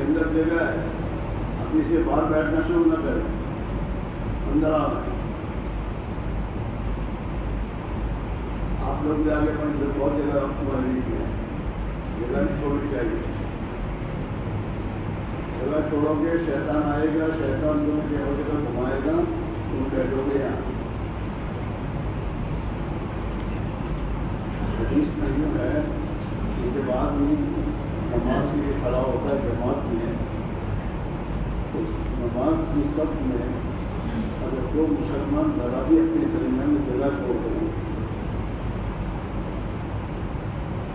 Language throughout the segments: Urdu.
اندر جگہ ہے، اب اس کے باہر بیٹھنا شروع نہ کریں، اندر آ رہے آپ لوگ بھی آگے بڑھیں، ادھر بہت جگہ تمہاری نہیں ہے، جگہ نہیں چھوڑنی چاہیے. جگہ چھوڑو گے شیطان آئے گا، شیطان تمہیں جگہ جگہ گھمائے گا، تم بیٹھو گے یہاں. حدیث میں یوں ہے، اس کے بعد بھی نماز کے لیے کھڑا ہوتا ہے جماعت میں، اس نماز کی صف میں اگر دو مسلمان ذرا بھی اپنے درمیان میں جگہ چھوڑ دیں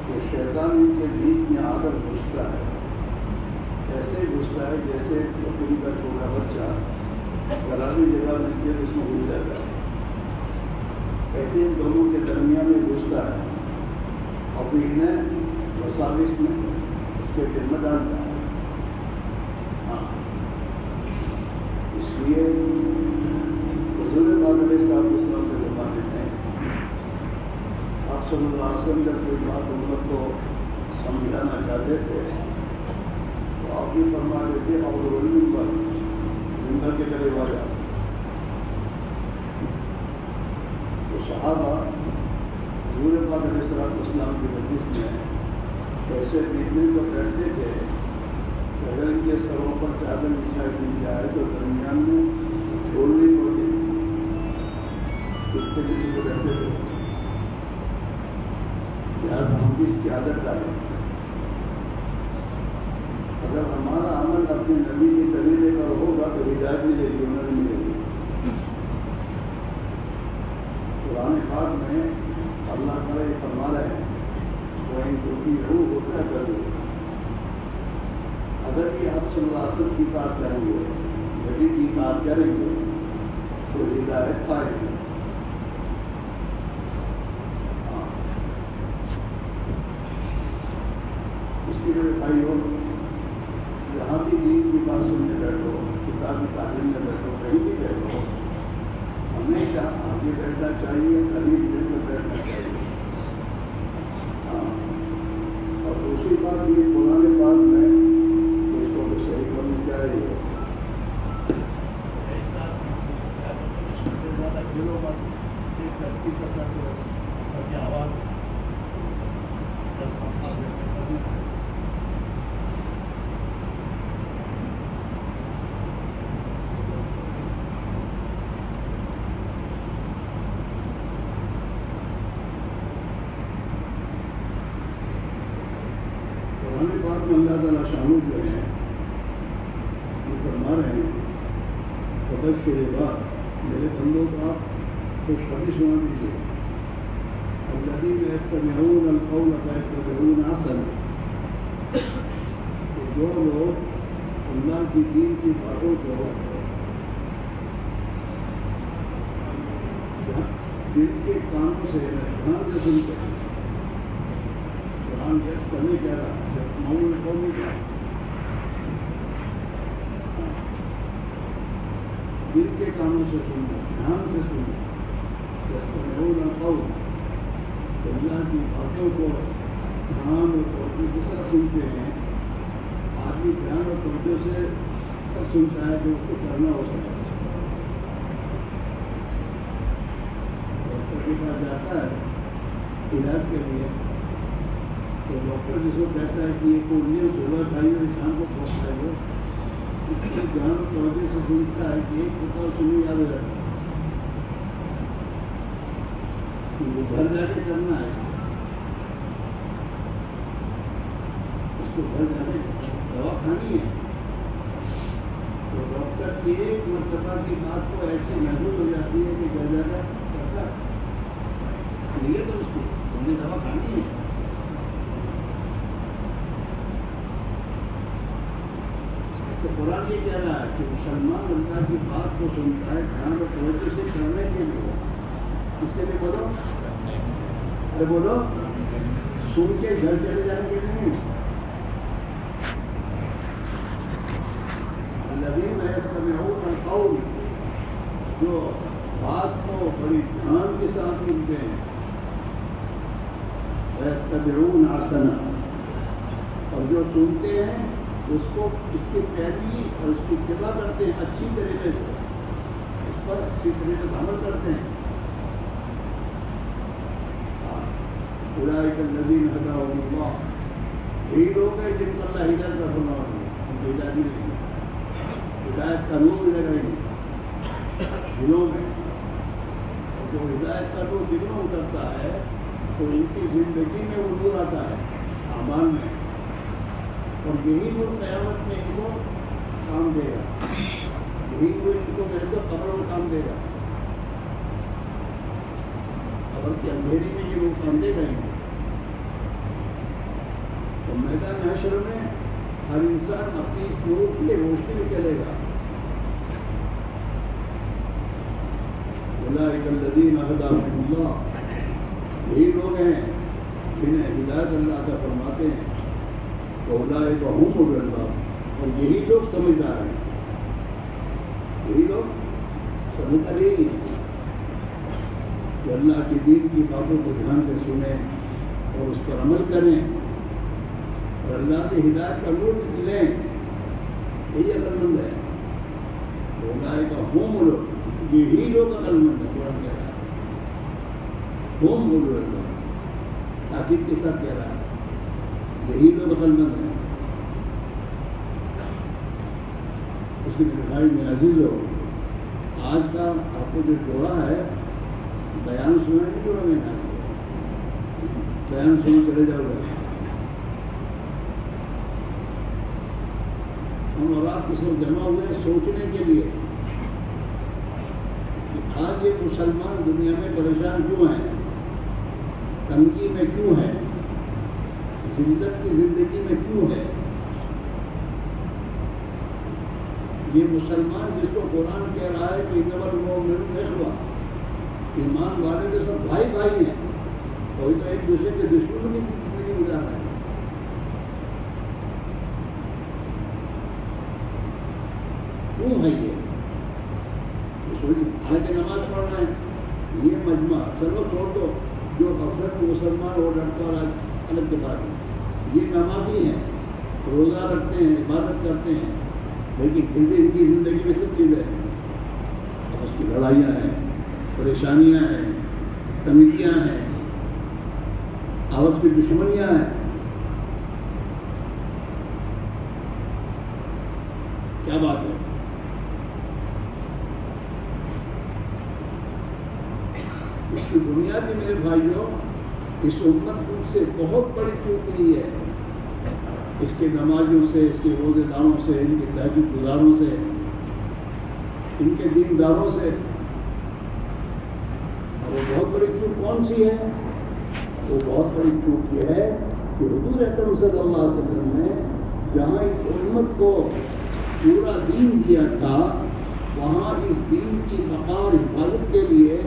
تو شیطان ان کے بیچ میں آ کر گھستا ہے. ایسے ہی گھستا ہے جیسے بکری کا چھوٹا بچہ ذرا بھی جگہ ملتی ہے تو اس میں گھس جاتا ہے. ایسے ان دونوں کے درمیان میں گھستا ہے اور پھر انہیں وساوس میں اس کے دل میں ڈالتا ہے. ہاں، اس لیے حضور پاک علیہ السلام کے زمانے میں آپ صلی اللہ علیہ وسلم جب کوئی بات امت کو سمجھانا چاہتے تھے تو آپ بھی فرماتے تھے اور منبر کے قریب آ جاؤ. تو صحابہ حضور پاک علیہ السلام کی مجلس میں ایسے بیٹھنے کو بیٹھتے تھے کہ اگر ان کے سروں پر چادر بچھائی دی جائے تو درمیان میں چھوڑنی پڑتی. کتنے کسی کو بیٹھتے تھے یار ہم بھی اس کی عادت ڈالیں. اگر ہمارا عمل اپنے نبی کے طریقے پر ہوگا تو ہدایت ملے گی، انہیں نہیں ملے گی. قرآن پاک میں اللہ تعالیٰ یہ فرما رہے ہیں وہیں دکھی ہو ہوتا ہے کرے. اگر یہ آپ صلی اللہ علیہ وسلم کی اطاعت کریں گے، نبی کی اطاعت کریں گے تو ہدایت پائیں گے. اس کے لیے بھائیوں جہاں بھی دین کی بات سننے بیٹھو، کتابی تعلیم میں بیٹھو، کہیں بھی بیٹھو، ہمیشہ آگے بیٹھنا چاہیے، قریب دل میں بیٹھنا چاہیے. اور دوسری بات یہ قرآن پاک میں اس کو بھی صحیح کرنی چاہیے. زیادہ کھیلوں پر ایک ترقی کرنا تاکہ آواز اللہ تعالیٰ شامل جو ہیں وہ فرما رہے ہیں فبشر عباد، میرے بندوں کو آپ خوشخبری سنا دیجیے. الذین یستمعون القول فیتبعون احسنہ، تو جو لوگ اللہ کی دین کی باتوں کو دل کے کانوں سے دھیان سے سنتے ہیں. قرآن جس کرنے کہہ رہا یسمعون القول کیا دل کے کانوں سے سننا، دھیان سے سننا. یستمعون القول، اللہ کی باتوں کو دھیان اور توجہ کے ساتھ سنتے ہیں. آدمی دھیان اور توجہ سے تب سنتا ہے کہ اس کو کرنا ہوتا ہے. ڈاکٹر کے پاس جاتا ہے علاج کے لیے تو ڈاکٹر جس کو کہتا ہے کہ یہ پورنیہ صبح کھائیے اور شام کو پہنچ جائیے، اتنے دھیان اور توجہ سے سنتا ہے کہ ایک بتاؤ سنی یاد ہو جاتا ہے. وہ گھر جا کے کرنا ہے، اس کو گھر جانے دوا کھانی ہے. وقت ایک مرتبہ کی بات کو ایسی محسوس ہو جاتی ہے کہ گھر جا کر کرتا نیت ہے اس کی تم نے دوا کھانی ہے. ایسے قرآن یہ کہہ رہا ہے کہ مسلمان اللہ کی بات کو سنتا ہے دھیان اور توجہ سے کرنے کے لیے. اس کے لیے بولو ارے بولو سن کے گھر چلے جانے کے لیے نہیں. الذین یستمعون القول جو بات کو بڑی دھیان کے ساتھ سنتے ہیں ویتبعون احسنہ اور جو سنتے ہیں اس کو اس کی پیروی اور اس کی اتباع کرتے ہیں اچھی طریقے سے اس پر اچھی طریقے سے عمل کرتے ہیں. اولئک الذین ھداھم اللہ یہی لوگ ہیں جن کو اللہ ہدایت کا فرمان ہے. ان کو ہدایت نہیں ہے ہدایت کا نور ملے گا نہیں دلوں میں. اور جو ہدایت کا نور دلوں میں اترتا ہے تو ان کی زندگی میں وہ نور آتا ہے اعمال میں. اور یہی نور قیامت میں ان کو کام دے گا. یہی نور ان کو میرے تو قبر میں کام دے گا. قبر کی اندھیری میں یہ نور کام دے گا. تو میدان حشر میں ہر انسان اپنی اس نور کی روشنی میں چلے گا. اولئک الذین ھداھم اللہ یہی لوگ ہیں جنہیں ہدایت اللہ کا فرماتے ہیں. اولئک ھم اولو الالباب اور یہی لوگ سمجھدار ہیں. یہی لوگ سمجھدار یہی کہ اللہ کے دین کی باتوں کو دھیان سے سنیں اور اس پر عمل کریں اور اللہ سے ہدایت کا نور لیں. یہی عقلمند ہے. اولئک ھم اولو یہی لوگ عقلمند ہیں. قرآن کہہ رہا ہے ھم اولو الالباب تاکید کے ساتھ کہہ رہا ہے یہی لوگ عقلمند ہیں. اس لیے میرے بھائی میرے عزیز ہو آج کا آپ کو جو جوڑا ہے بیان سنا نہیں جوڑا میں نے بیان سنا چلے جاؤ گا. ہم اور آپ کس وقت جمع ہوئے سوچنے کے لیے کہ آج یہ مسلمان دنیا میں پریشان کیوں ہیں, تنگی میں کیوں ہے, ذلت کی زندگی میں کیوں ہے. یہ مسلمان جس کو قرآن کہہ رہا ہے کہ انما المؤمنون اخوہ ایمان والے تو سب بھائی بھائی ہیں, کوئی تو ایک دوسرے کے دشمنوں کی زندگی گزار رہا ہے. کیوں ہے یہ حالانکہ نماز پڑھ رہے ہیں یہ مجمع چلو چھوڑ دو جو غفلت مسلمان وہ لڑکا اور الگ کے بات ہے. یہ نمازی ہیں روزہ رکھتے ہیں عبادت کرتے ہیں لیکن پھر بھی ان کی زندگی میں سب چیزیں ہیں. آپس کی لڑائیاں ہیں, پریشانیاں ہیں, تنگیاں ہیں, آپس کی دشمنیاں ہیں. کیا بات ہے. اس کی بنیاد میرے بھائیوں اس امت سے بہت بڑی چوک نہیں ہے. اس کے نمازیوں سے, اس کے روزے داروں سے, ان کے تہجد گزاروں سے, ان کے دینداروں سے. اور وہ بہت بڑی چوک کون سی ہے؟ وہ بہت بڑی چوک یہ ہے کہ حضور اکرم صلی اللہ علیہ وسلم نے جہاں اس امت کو پورا دین دیا تھا وہاں اس دین کی بقا اور حفاظت کے لیے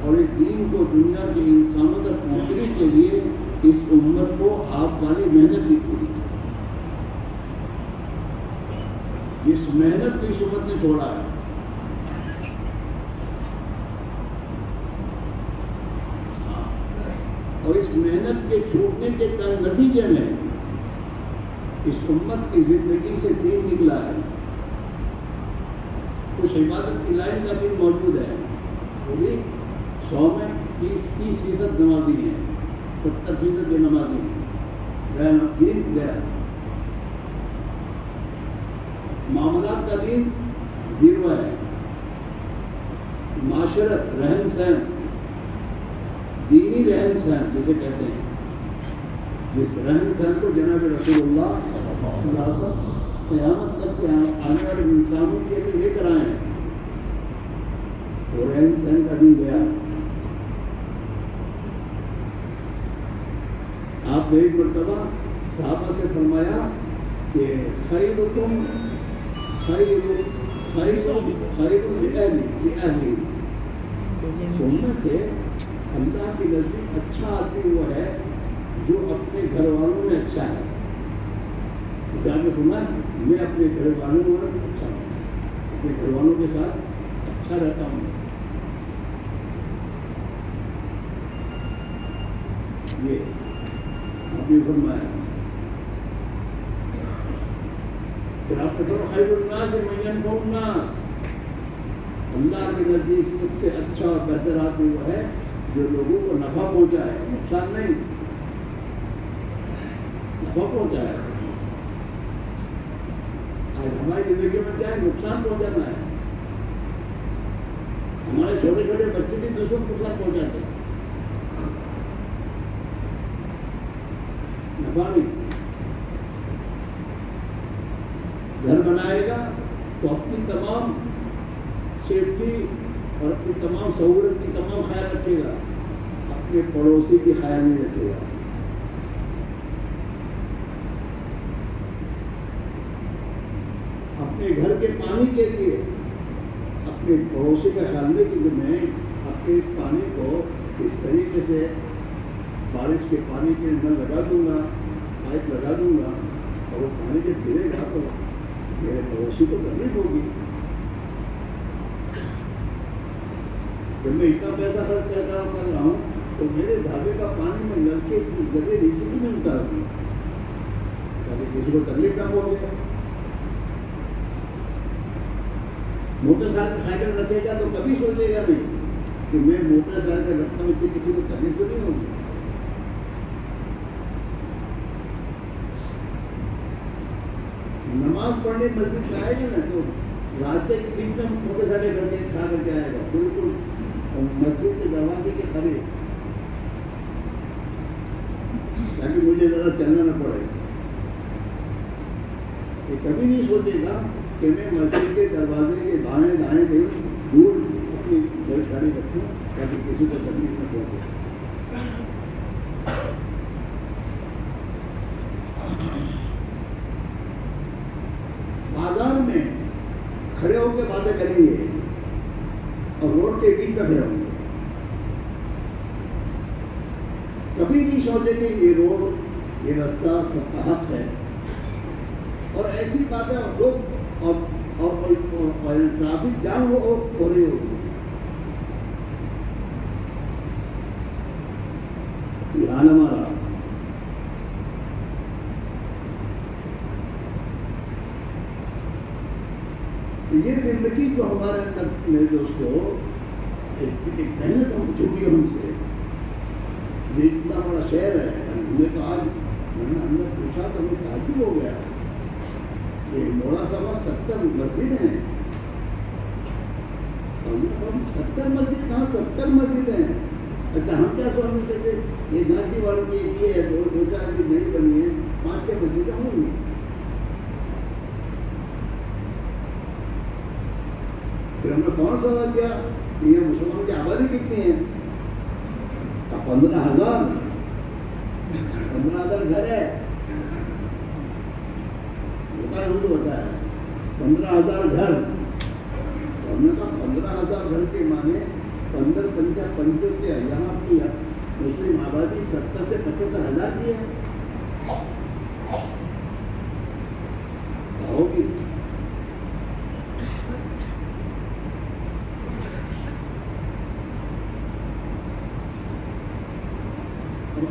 اور اس دین کو دنیا کے انسانوں تک پہنچنے کے لیے اس امت کو آپ والی محنت بھی کی. اس محنت کو اس امت نے چھوڑا ہے. اور اس محنت کے چھوٹنے کے نتیجے میں اس امت کی زندگی سے دین نکلا ہے. کچھ عبادت کی لائن کا دن موجود ہے, وہ بھی 100 میں 30% نمازی ہیں, 70% جو نمازی ہیں. گیا دین گیا. معاملات کا دین 0 ہے. معاشرت, رہن سہن, دینی رہن سہن جسے کہتے ہیں, جس رہن سہن کو جناب رسول اللہ صلی اللہ علیہ وسلم قیامت تک کے آنے والے انسانوں کے لیے لے کر آئے. اور رہن سہن کا دن گیا. آپ نے ایک مرتبہ صحابہ سے فرمایا کہ خیرکم لأہلی، ان میں سے اللہ کے نزدیک اچھا آدمی وہ ہے جو اپنے گھر والوں میں اچھا ہے. خدا نے فرمایا میں اپنے گھر والوں میں اچھا ہوں، اپنے گھر والوں کے ساتھ اچھا رہتا ہوں. یہ آپ نے فرمایا. پھر آپ نے خیر الناس من ينفع الناس، اللہ کے نزدیک سب سے اچھا اور بہتر آدمی وہ ہے جو لوگوں کو نفع پہنچائے، نقصان نہیں، نفع پہنچائے. آج ہماری زندگی میں کیا ہے؟ نقصان پہنچانا ہے. ہمارے چھوٹے چھوٹے بچے بھی دوسروں کو نقصان پہنچاتے ہیں، نفع نہیں. گھر بنائے گا تو اپنی تمام سیفٹی اور اپنی تمام سہولت کی تمام خیال رکھے گا، اپنے پڑوسی کی خیال نہیں رکھے گا. اپنے گھر کے پانی کے لیے اپنے پڑوسی کا خیال نہیں کہ میں اپنے اس پانی کو اس طریقے سے بارش کے پانی کے نل لگا دوں گا، پائپ لگا دوں گا، اور وہ پانی جب گرے گا تو میرے پڑوسی کو تکلیف ہوگی. جب میں اتنا پیسہ خرچ کر رہا ہوں تو میرے ڈھابے کا پانی میں نل کے گدے نیچے بھی نہیں اتار دوں تاکہ کسی کو تکلیف نہ پہنچے. موٹر سائیکل رکھے گا تو کبھی سوچے گا نہیں کہ میں موٹر سائیکل رکھتا ہوں، اس سے کسی کو تکلیف تو نہیں ہوگی. نماز پڑھنے مسجد میں آئے گا نا تو راستے کے بیچ میں موٹر سائیکل کر کے کھا کر کے آئے گا، بالکل مسجد کے دروازے کے قریب، تاکہ مجھے زیادہ چلنا نہ پڑے. یہ کبھی نہیں سوچے گا کہ میں مسجد کے دروازے کے بائیں دائیں دور اپنی گاڑی رکھوں تاکہ کسی کو تکلیف نہ پہنچے. بازار میں کھڑے ہو کے باتیں کریں گے اور روڈ کے بیچ میں کھڑے ہوں گے. کبھی نہیں سوچیں گے یہ روڈ، یہ رستہ سب کا حق ہے. اور ایسی باتیں لوگ اور ٹرافک جام ہو رہی ہوگی. یہ حال ہمارا. یہ زندگی جو ہمارے اندر میرے دوستوں ایک محنت ہم چھوٹی ہم سے، یہ اتنا بڑا شہر ہے. ہمیں تو آج میں نے اندر پوچھا تو ہمیں تعجب ہو گیا کہ موڑا سوا 70 مسجد ہیں. ہم 70 مسجد کہاں؟ 70 مسجد ہیں. اچھا ہم کیا سمجھتے تھے یہ گاندھی واڑے کے لیے ہے، دو چار بھی نہیں بنی ہے، 5-6 مسجدیں ہوں گی. پھر ہم نے کون سوال کیا کہ یہ مسلمانوں کی آبادی کتنی ہے؟ 15,000 گھر ہے. ہم کو بتایا 15,000 گھر. ہم نے کہا 15,000 گھر کے معنی 15-15 یہاں کی مسلم آبادی 70 سے 75,000 کی ہے. ہوگی.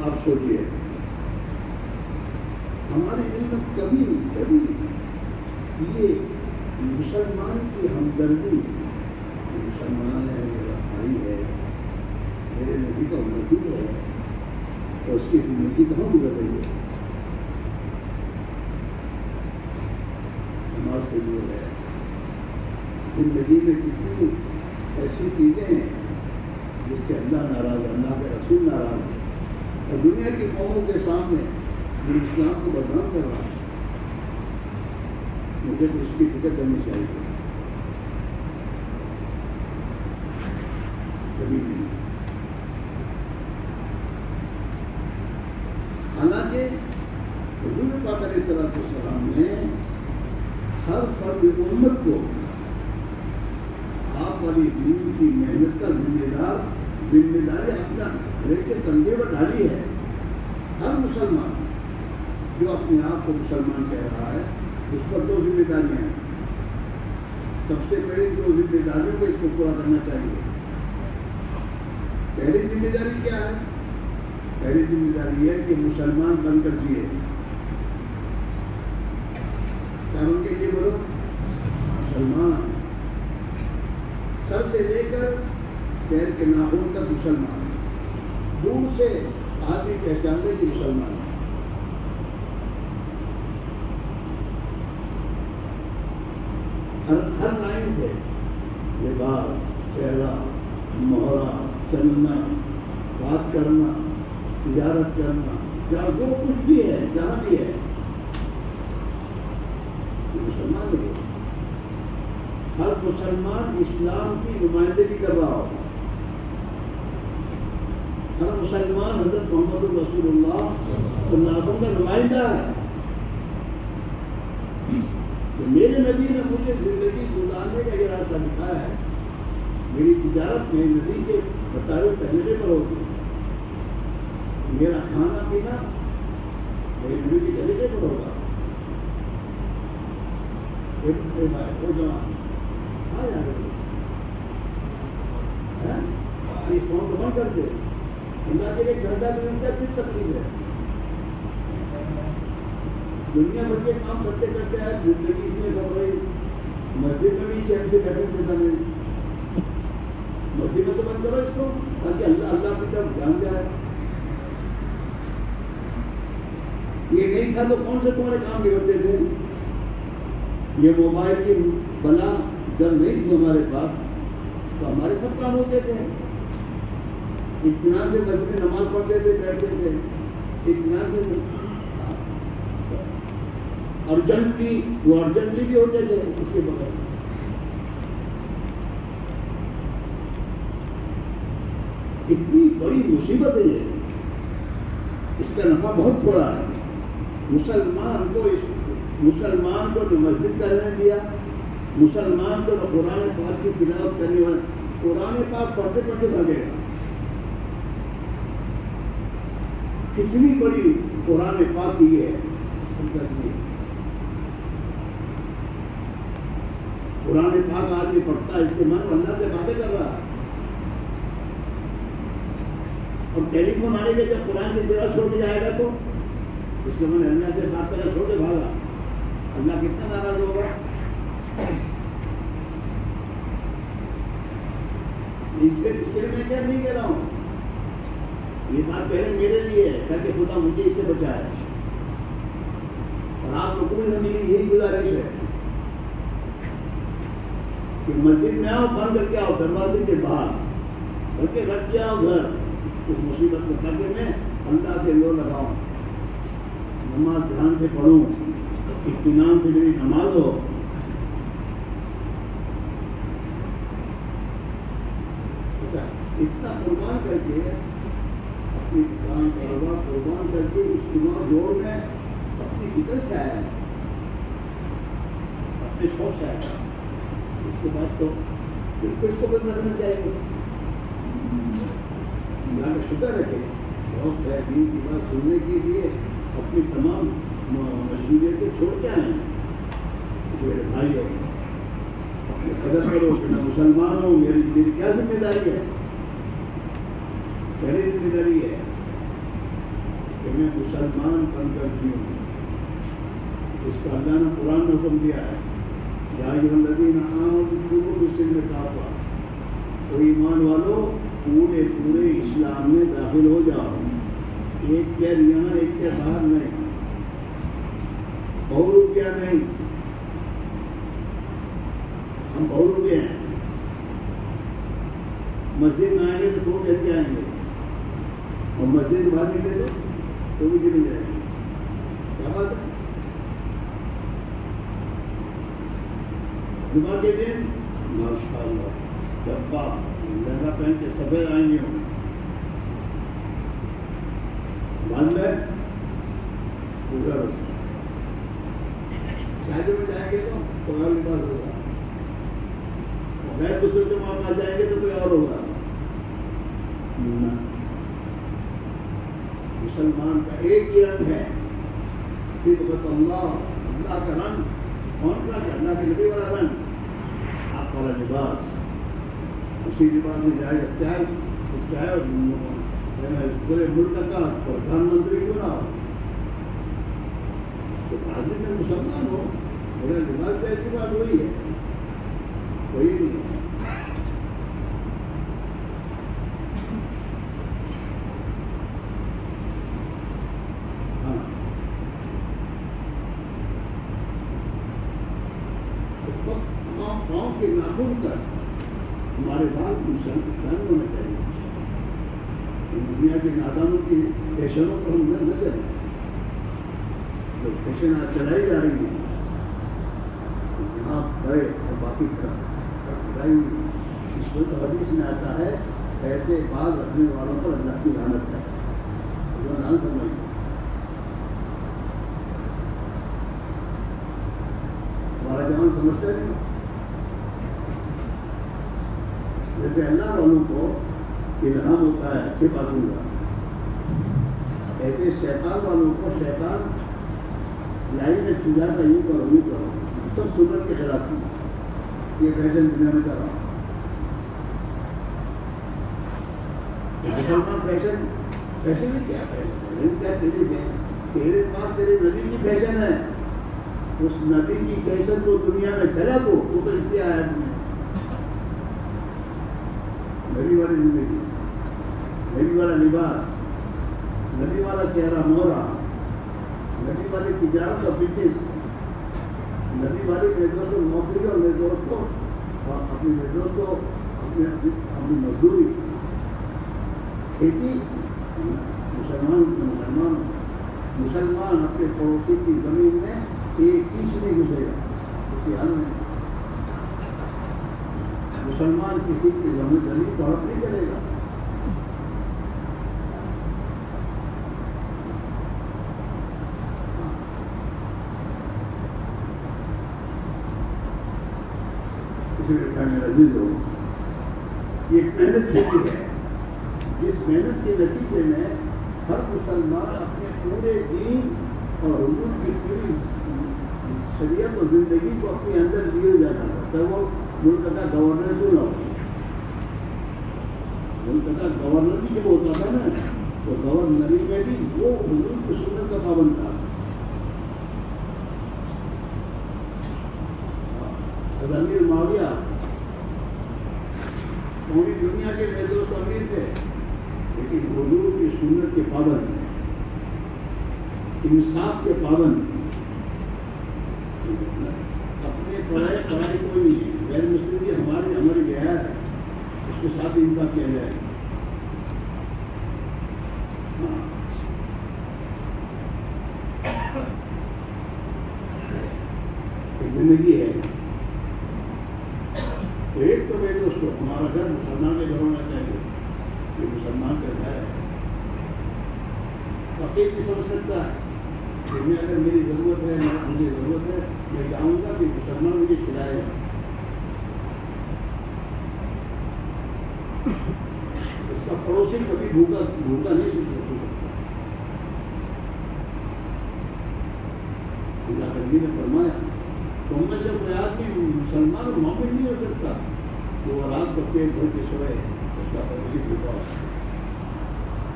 آپ سوچیے ہمارے دل میں کبھی کبھی یہ مسلمان کی ہمدردی، مسلمان ہے، میرا بھائی ہے، میرے نبی کا امتی ہے، تو اس کی زندگی کہاں گزر رہی ہے؟ نماز سے دور ہے. زندگی میں کتنی ایسی چیزیں ہیں جس سے اللہ ناراض ہے، اللہ کے رسول ناراض ہے، اور دنیا کی قوموں کے سامنے یہ اسلام کو بدنام کر رہا ہے. مجھے تو اس کی فکر کرنی چاہیے. کبھی نہیں. حالانکہ حضور پاک علیہ السلام نے ہر فرد امت کو آپ والی دین کی محنت کا ذمہ داری اپنا ہر ایک کے کندھے پر ڈالی ہے. ہر مسلمان جو اپنے آپ کو مسلمان کہہ رہا ہے اس پر 2 ذمہ داریاں ہیں. سب سے پہلے 2 ذمہ داریوں کو اس کو پورا کرنا چاہیے. پہلی ذمہ داری کیا ہے؟ پہلی ذمہ داری ہے کہ مسلمان بن کر جیے. کیا بن کے یہ بولو؟ مسلمان. سر سے لے کر پیر کے ناخن تک مسلمان. دور سے آدمی پہچان لے کہ مسلمان. ہر لائن سے لباس، چہرہ، مہرہ، چلنا، بات کرنا، تجارت کرنا، جہاں جو کچھ بھی ہے، جہاں بھی ہے مسلمان ہے. ہر مسلمان اسلام کی نمائندگی کر رہا ہو. ہر مسلمان حضرت محمد رسول اللہ صلی اللہ علیہ وسلم کا نمائندہ ہے. تو میرے نبی نے مجھے زندگی گزارنے کا یہ راستہ دکھایا ہے. میری تجارت میں نبی کے بتائے ہوئے تجربے پر ہوتی ہے. میرا کھانا پینا میرے نبی کے تجربے پر ہوگا. وہ جوان اس فون کو بند کر دے. اللہ کے لیے گھنٹہ بھی ان کا کچھ تکلیف ہے. دنیا بھر کے کام کرتے کرتے آئے زندگی اس میں کر رہی. مسجد میں بھی چین سے بیٹھے دیتا نہیں. مسجد میں تو بند کرو اس کو تاکہ اللہ کی طرف دھیان جائے. یہ نہیں تھا تو کون سے تمہارے کام بگڑتے تھے. یہ موبائل کی بلا جب نہیں تھی ہمارے پاس تو ہمارے سب کام ہوتے تھے. اطمینان سے مسجد میں نماز پڑھتے تھے، بیٹھتے تھے اطمینان سے. ارجنٹلی بھی ہوتے تھے اس کے بغیر. اتنی بڑی مصیبت ہے یہ. اس کا نفع بہت بڑا ہے. مسلمان کو جو مسجد کا رہنے دیا، مسلمان کو جو قرآن پاک کی تلاوت کرنے والا، قرآن پاک پڑھتے پڑھتے بھاگے گا. کتنی بڑی قرآن پاک کی ہے. قرآن پاک آدمی پڑھتا ہے اس کے من اللہ سے باتیں کر رہا ہے. اور ٹیلی فون آنے کے جب قرآن کی تلاوت چھوڑ کے جائے گا تو اس کے من اللہ سے بات کرنا چھوڑ کے بھاگا. اللہ کتنا ناراض ہوگا. اس کے لیے میں کیا نہیں کہہ رہا ہوں. یہ بات پہلے میرے لیے ہے تاکہ خدا مجھے اس سے بچائے. اور آپ لوگوں سے میری یہی گزارش ہے کہ مسجد میں آؤ، بند کر کے آؤ دروازے کے باہر، بلکہ رکھ کے آؤ گھر اس مصیبت کو، تاکہ میں اللہ سے لو لگاؤں، نماز دھیان سے پڑھوں، اطمینان سے میری نماز ہو. اچھا، اتنا قربان کر کے اپنی کام کاروبار قربان کر کے اجتماع جوڑ میں اپنی فکر سے آیا ہے، اپنے شوق سے آیا. اس کے بعد تو بالکل اس کو بدل رکھنا چاہیے. اللہ کا شکر ہے کہ شوق ہے دین کی بات سننے کے لیے اپنی تمام مشغولیتیں چھوڑ کے آئے ہیں. میرے بھائی ہو، اپنی قدر کرو کہ میں مسلمان ہوں. میری کیا ذمہ داری ہے؟ پہلی ذمہ داری ہے کہ میں مسلمان بن کر جیوں. اس کو اللہ نے قرآن میں حکم دیا ہے، یا ایھا الذین آمنوا ادخلوا فی السلم کافہ. تو ایمان والو پورے اسلام میں داخل ہو جاؤ. ایک پیر یہاں ایک پیر باہر نہیں، بہو روپیہ نہیں. ہم بہو روپیہ ہیں. مسجد میں آئیں گے تو 2 کر کے آئیں گے، اور مسجد سے باہر نکلے تو بھی مل جائے گی. کیا بات ہے؟ جمعہ کے دن ماشاء اللہ ڈبا لہنگا پہن کے سفید آئیں گے ہوں بعد میں ادھر شادی میں جائیں گے تو کوئی اور لباس ہوگا، اور غیر دوسرے کے وہاں پاس جائیں گے تو کوئی اور ہوگا۔ مسلمان کا ایک ہی رنگ ہے، صبغۃ اللہ، اللہ کا رنگ۔ کون سا؟ اللہ کے نبی والا رنگ، آپ والا لباس، اسی لباس میں جائے چاہے پورے ملک کا پردھان منتری کیوں نہ ہو، تو آدمی میں مسلمان ہو، میرا لباس کا ایک بات وہی ہے، کوئی نہیں ہے۔ پاؤں کے ناخن تک ہمارے بال اسلامی ہونا چاہیے۔ دنیا کے نادانوں کی فیشنوں پر ہم نہ چلیں، جو فیشن آج چلائی جا رہی ہے یہاں بڑے اور باقی طرح اس کو تو حدیث میں آتا ہے ایسے بال رکھنے والوں پر اللہ کی لعنت ہے، جو نام سمجھیں ہمارا جوان سمجھتا نہیں۔ جیسے اللہ والوں کو الہام ہوتا ہے اچھے باتوں کا، ایسے شیطان والوں کو شیطان لائن میں سمجھاتا یوں کرو سب سنت کے خلاف کی، یہ فیشن دنیا میں کر رہا ہوں۔ مسلمان فیشن میں کیا فیشن کیا تیرے پاس تیرے نبی کی فیشن ہے، اس نبی کی فیشن کو دنیا میں چلا تو اختیار ہے تمہیں۔ نبی والی زندگی، نبی والا لباس، نبی والا چہرہ مورا، نبی والی تجارت اور بزنس، نبی والی میزوں کو نوکری اور میزوں کو اپنی میزوں کو اپنی مزدوری، کھیتی۔ مسلمان اپنے پڑوسی کی زمین میں ایک انچ نہیں گزرے گا کسی حال میں، مسلمان کسی کی زمین کو ہڑپ نہیں کرے گا۔ اسی لیے میرا عزیز ہو، یہ محنت ہوتی ہے، جس محنت کے نتیجے میں ہر مسلمان اپنے پورے دین اور حضور کی پوری شریعت اور زندگی کو اپنے اندر لیے جاتا ہے، چاہے وہ ملک کا گورنر کیوں نہ ہو۔ ملک کا گورنر بھی جب ہوتا تھا نا تو گورنری میں بھی وہ حضور کی سنت کا پابند تھا۔ امیر معاویہ پوری دنیا کے میرے دوست امیر تھے، لیکن حضور کی سنت کے پابند، انصاف کے پابند، اپنے پڑھائی کوئی نہیں ہے، غیر مسلم کی ہماری گیا ہے، اس کے ساتھ انصاف کیا جائے۔ زندگی ہے تو ایک تو میرے دوستوں ہمارا گھر مسلمان کے گھر ہونا چاہیے، یہ مسلمان کا گھر ہے، فقیر بھی سمجھ سکتا ہے کہ میں اگر میری ضرورت ہے، مجھے ضرورت ہے، میں جاؤں گا کہ مسلمان مجھے کھلائے گا۔ اس کا پڑوسی کبھی بھوکا نہیں سن سکتا۔ اللہ کا نبی نے فرمایا تم میں سے کوئی آدمی مسلمان اور مومن نہیں ہو سکتا کہ وہ رات کو پیٹ بھر کے سوئے، اس کا پڑوسی بھوکا ہو۔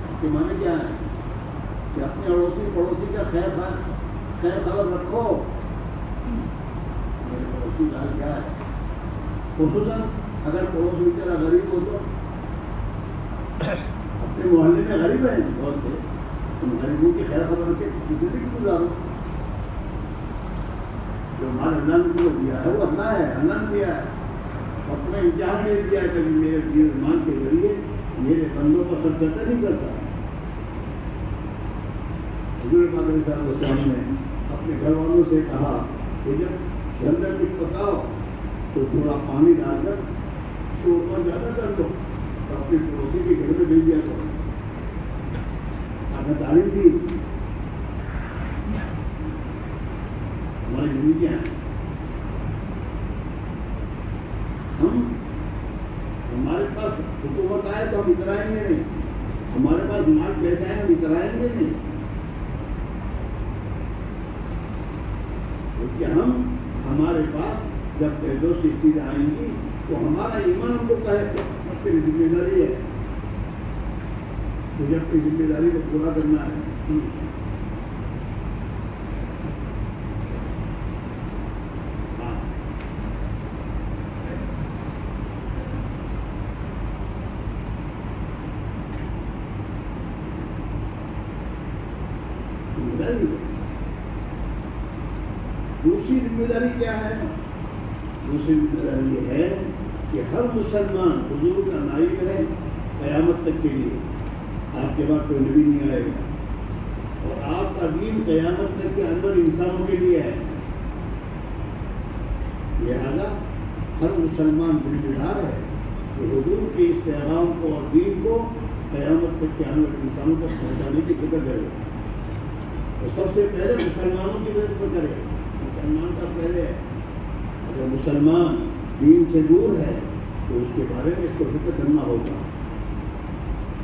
اس کے معنی کیا ہے کہ اپنے پڑوسی کا خیر خبر رکھو۔ میرے پڑوسی کا حال کیا ہے، خصوصاً اگر پڑوس بیچارہ غریب ہو تو اپنے محلے میں غریب ہیں بہت سے، ان غریبوں کی خیر خبر رکھے، زندگی گزارو۔ جو ہمارے اللہ نے کو دیا ہے وہ اللہ ہے، اللہ نے دیا ہے، اپنا امتحان دے دیا ہے کہ میرے ایمان کے ذریعے میرے بندوں پر سرکردہ نہیں کرتا۔ حضور پاک علیہ السلام نے اپنے گھر والوں سے کہا کہ جب گھر میں کچھ پکاؤ تو تھوڑا پانی ڈال کر شوربہ زیادہ کر دو اور اپنے پڑوسی کے گھر میں بھیج دیا کرو. آپ نے تعلیم دی. ہماری زندگی کیا ہے؟ ہمارے پاس حکومت آئے تو ہم اترائیں گے نہیں. ہمارے پاس مال پیسہ ہے ہم اترائیں گے نہیں. کیونکہ ہمارے پاس جب پیسوں سے چیزیں آئیں گی تو ہمارا ایمان ہم کو کہے اب تیری ذمہ داری ہے, مجھے اپنی ذمہ داری کو پورا کرنا ہے. دوسری ذمہ داری کیا ہے؟ دوسری ذمہ داری یہ ہے کہ ہر مسلمان حضور کا نائب ہے قیامت تک کے لیے. آپ کے بعد کوئی نبی نہیں آئے گا اور آپ کا دین قیامت تک کے اندر انسانوں کے لیے ہے. لہذا ہر مسلمان ذمہ دار ہے کہ حضور کے اس پیغام کو اور دین کو قیامت تک کے اندر انسانوں تک پہنچانے کی فکر کرے. اور سب سے پہلے مسلمانوں کی فکر کرے. مسلمان کا پہلے ہے. اگر مسلمان دین سے دور ہے تو اس کے بارے میں اس کو فکر کرنا ہوگا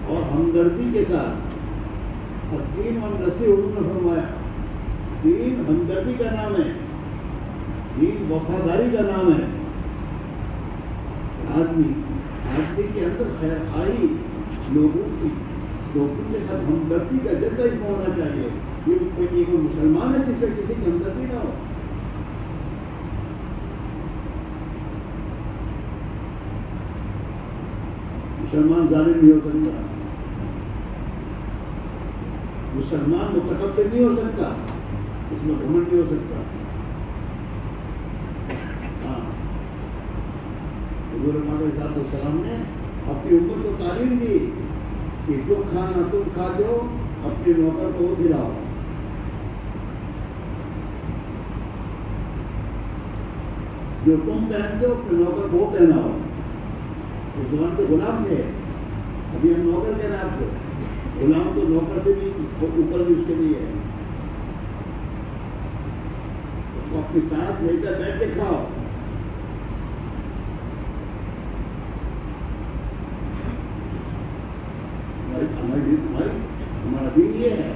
اور ہمدردی کے ساتھ. اور دین اور نصیحت حضور نے فرمایا دین ہمدردی کا نام ہے, دین وفاداری کا نام ہے. آدمی کے اندر خیر خواہی, لوگوں کے ساتھ ہمدردی کا جذبہ اس میں ہونا چاہیے. یہ کوئی مسلمان ہے جس پہ کسی کی ہمدردی نہ ہو. مسلمان ظالم نہیں ہو سکتا, مسلمان متکبر نہیں ہو سکتا, اس میں گھمنڈ نہیں ہو سکتا. ہاں, حضور علیہ السلام نے اپنی امت کو تعلیم دی کہ جو کھانا تم کھاتے ہو اپنے نوکر کو کھلاؤ. جو تم پہنتے ہو اپنے نوکر کو پہناؤ. اس زمان کے غلام تھے, ابھی ہم نوکر کہہ رہے ہیں آپ کو. غلام تو نوکر سے بھی اوپر بھی اس کے لیے ہے. اس کو اپنے ساتھ لے کر بیٹھ کے کھاؤ. ہمارا دین یہ ہے.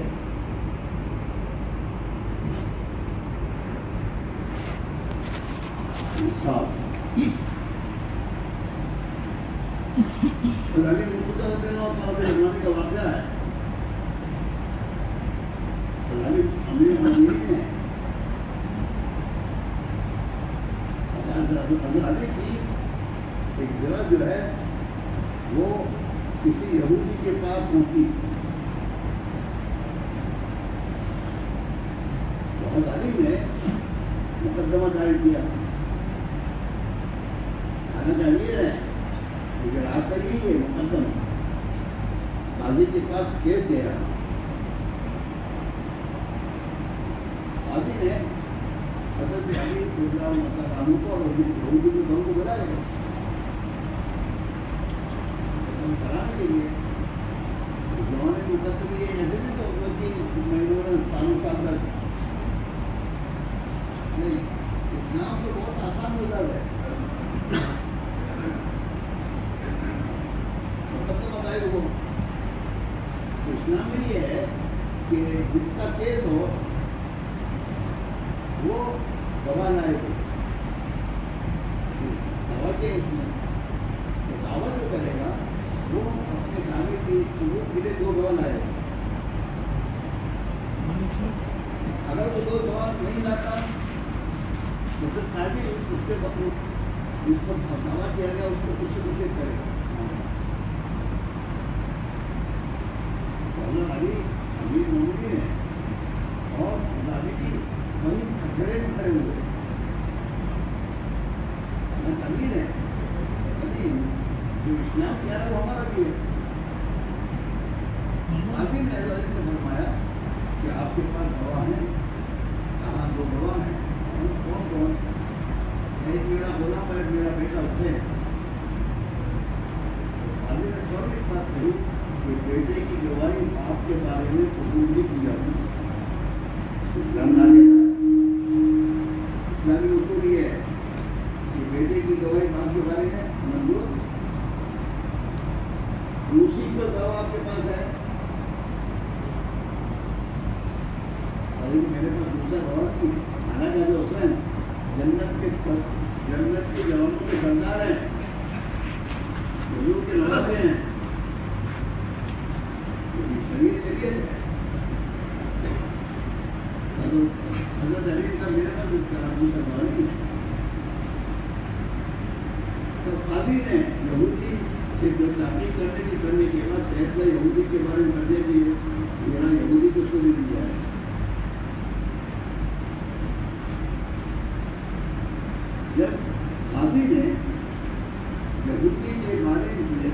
زمانے کا واقعہ ہے. علی کی ایک ذرا جو ہے وہ کسی یہودی کے پاس پہنچی. حضرت علی نے مقدمہ دائر کیا. حالانکہ امیر ہے لیکن راستہ یہی ہے مقدمہ. قاضی کے پاس کیس گیا. قاضی نے حضرت علی رضی اللہ عنہ کو اور یہودی کے دونوں کو بلایا کرانے کے لیے. اس زمانے میں مقدمے یہ ایسے نہیں تو کہ مہینوں میں سالوں کا اندر نہیں. اسلام تو بہت آسان مذہب ہے. مقدمہ دائر ہو اسلام میں یہ ہے کہ جس کا کیس ہو وہ گواہ لائے گا. گواہ کے اس میں تو دعویٰ جو کرے گا وہ اپنے دعوے کی ثبوت کے لیے 2 گواہ لائے گا. اگر وہ 2 گواہ نہیں لاتا تو پھر قاضی اس کے جس پر دعویٰ کیا گیا اس کو کچھ سے کچھ کرے گا. علی امیر مومنین ہے اور خداوی کی وہیں کھڑے کھڑے ہوئے. امیر ہے جو اسلام کیا ہے وہ ہمارا بھی ہے. قاضی نے علی سے فرمایا کہ آپ کے پاس گواہ ہیں. کہاں 2 گواہ ہیں. کون کون؟ ایک میرا غلام ہے، میرا بیٹا حسین. قاضی نے فوراً ایک بات کہی کہ بیٹے کی گواہی باپ کے بارے میں قبول نہیں کی جاتی. اسلام نہ دیتا ہے. اسلامی اصول یہ ہے کہ بیٹے کی گواہی باپ کے بارے میں منظور. دوسری کو گواہ آپ کے پاس ہے. میں نے پاس دوسرا غور کی حالانکہ جو ہوتا ہے جنت کے جوانوں کے سردار ہیں، حضور کے نوازے ہیں. شریعت شریعت ہے. حضرت علی کا میرے پاس اس کا دوسرا غور نہیں ہے. تو قاضی نے یہودی سے جو تحقیق کرنے کے بعد فیصلہ یہودی کے بارے میں کر دیا کہ یہاں یہودی کو اس کو بھی دیا ہے. جب قاضی نے یہودی کے بارے میں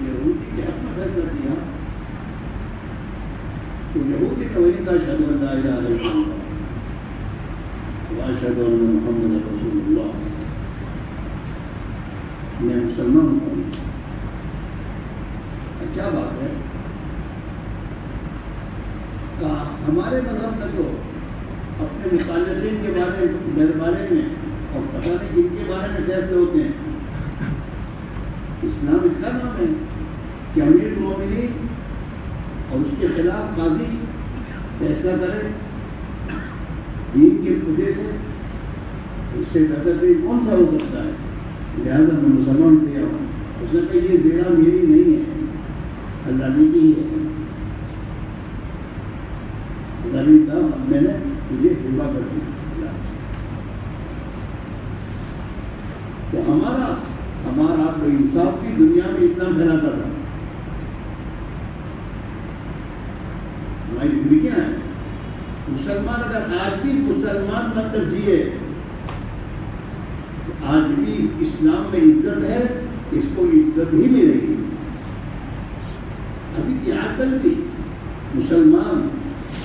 یہودی کے حق میں فیصلہ کیا تو یہودی نے وہی کہا اشہد ان لا الہ الا اللہ واشہد ان محمد رسول اللہ. میں مسلمان ہوں. کیا بات ہے؟ کہا ہمارے مذہب میں تو اپنے متعلقین کے بارے میں اور پتہ نہیں کن کے بارے میں فیصلے ہوتے ہیں. اسلام اس کا نام ہے کہ امیر المومنین اور اس کے خلاف قاضی فیصلہ کرے دین کے وجہ سے. اس سے بہتر دین کون سا ہو سکتا ہے؟ لہٰذا میں مسلمان کیا ہوں. اس نے کہا یہ زیرہ میری نہیں ہے، اللہ کی ہے. اللہ نے کہا میں نے تجھے ہبہ کر دی. تو ہمارا بے انصاف بھی دنیا میں اسلام پھیلاتا تھا. ہماری زندگیاں ہیں. مسلمان اگر آج بھی مسلمان بن کر جیے تو آج بھی اسلام میں عزت ہے، اس کو عزت ہی ملے گی. ابھی کی آج کل بھی مسلمان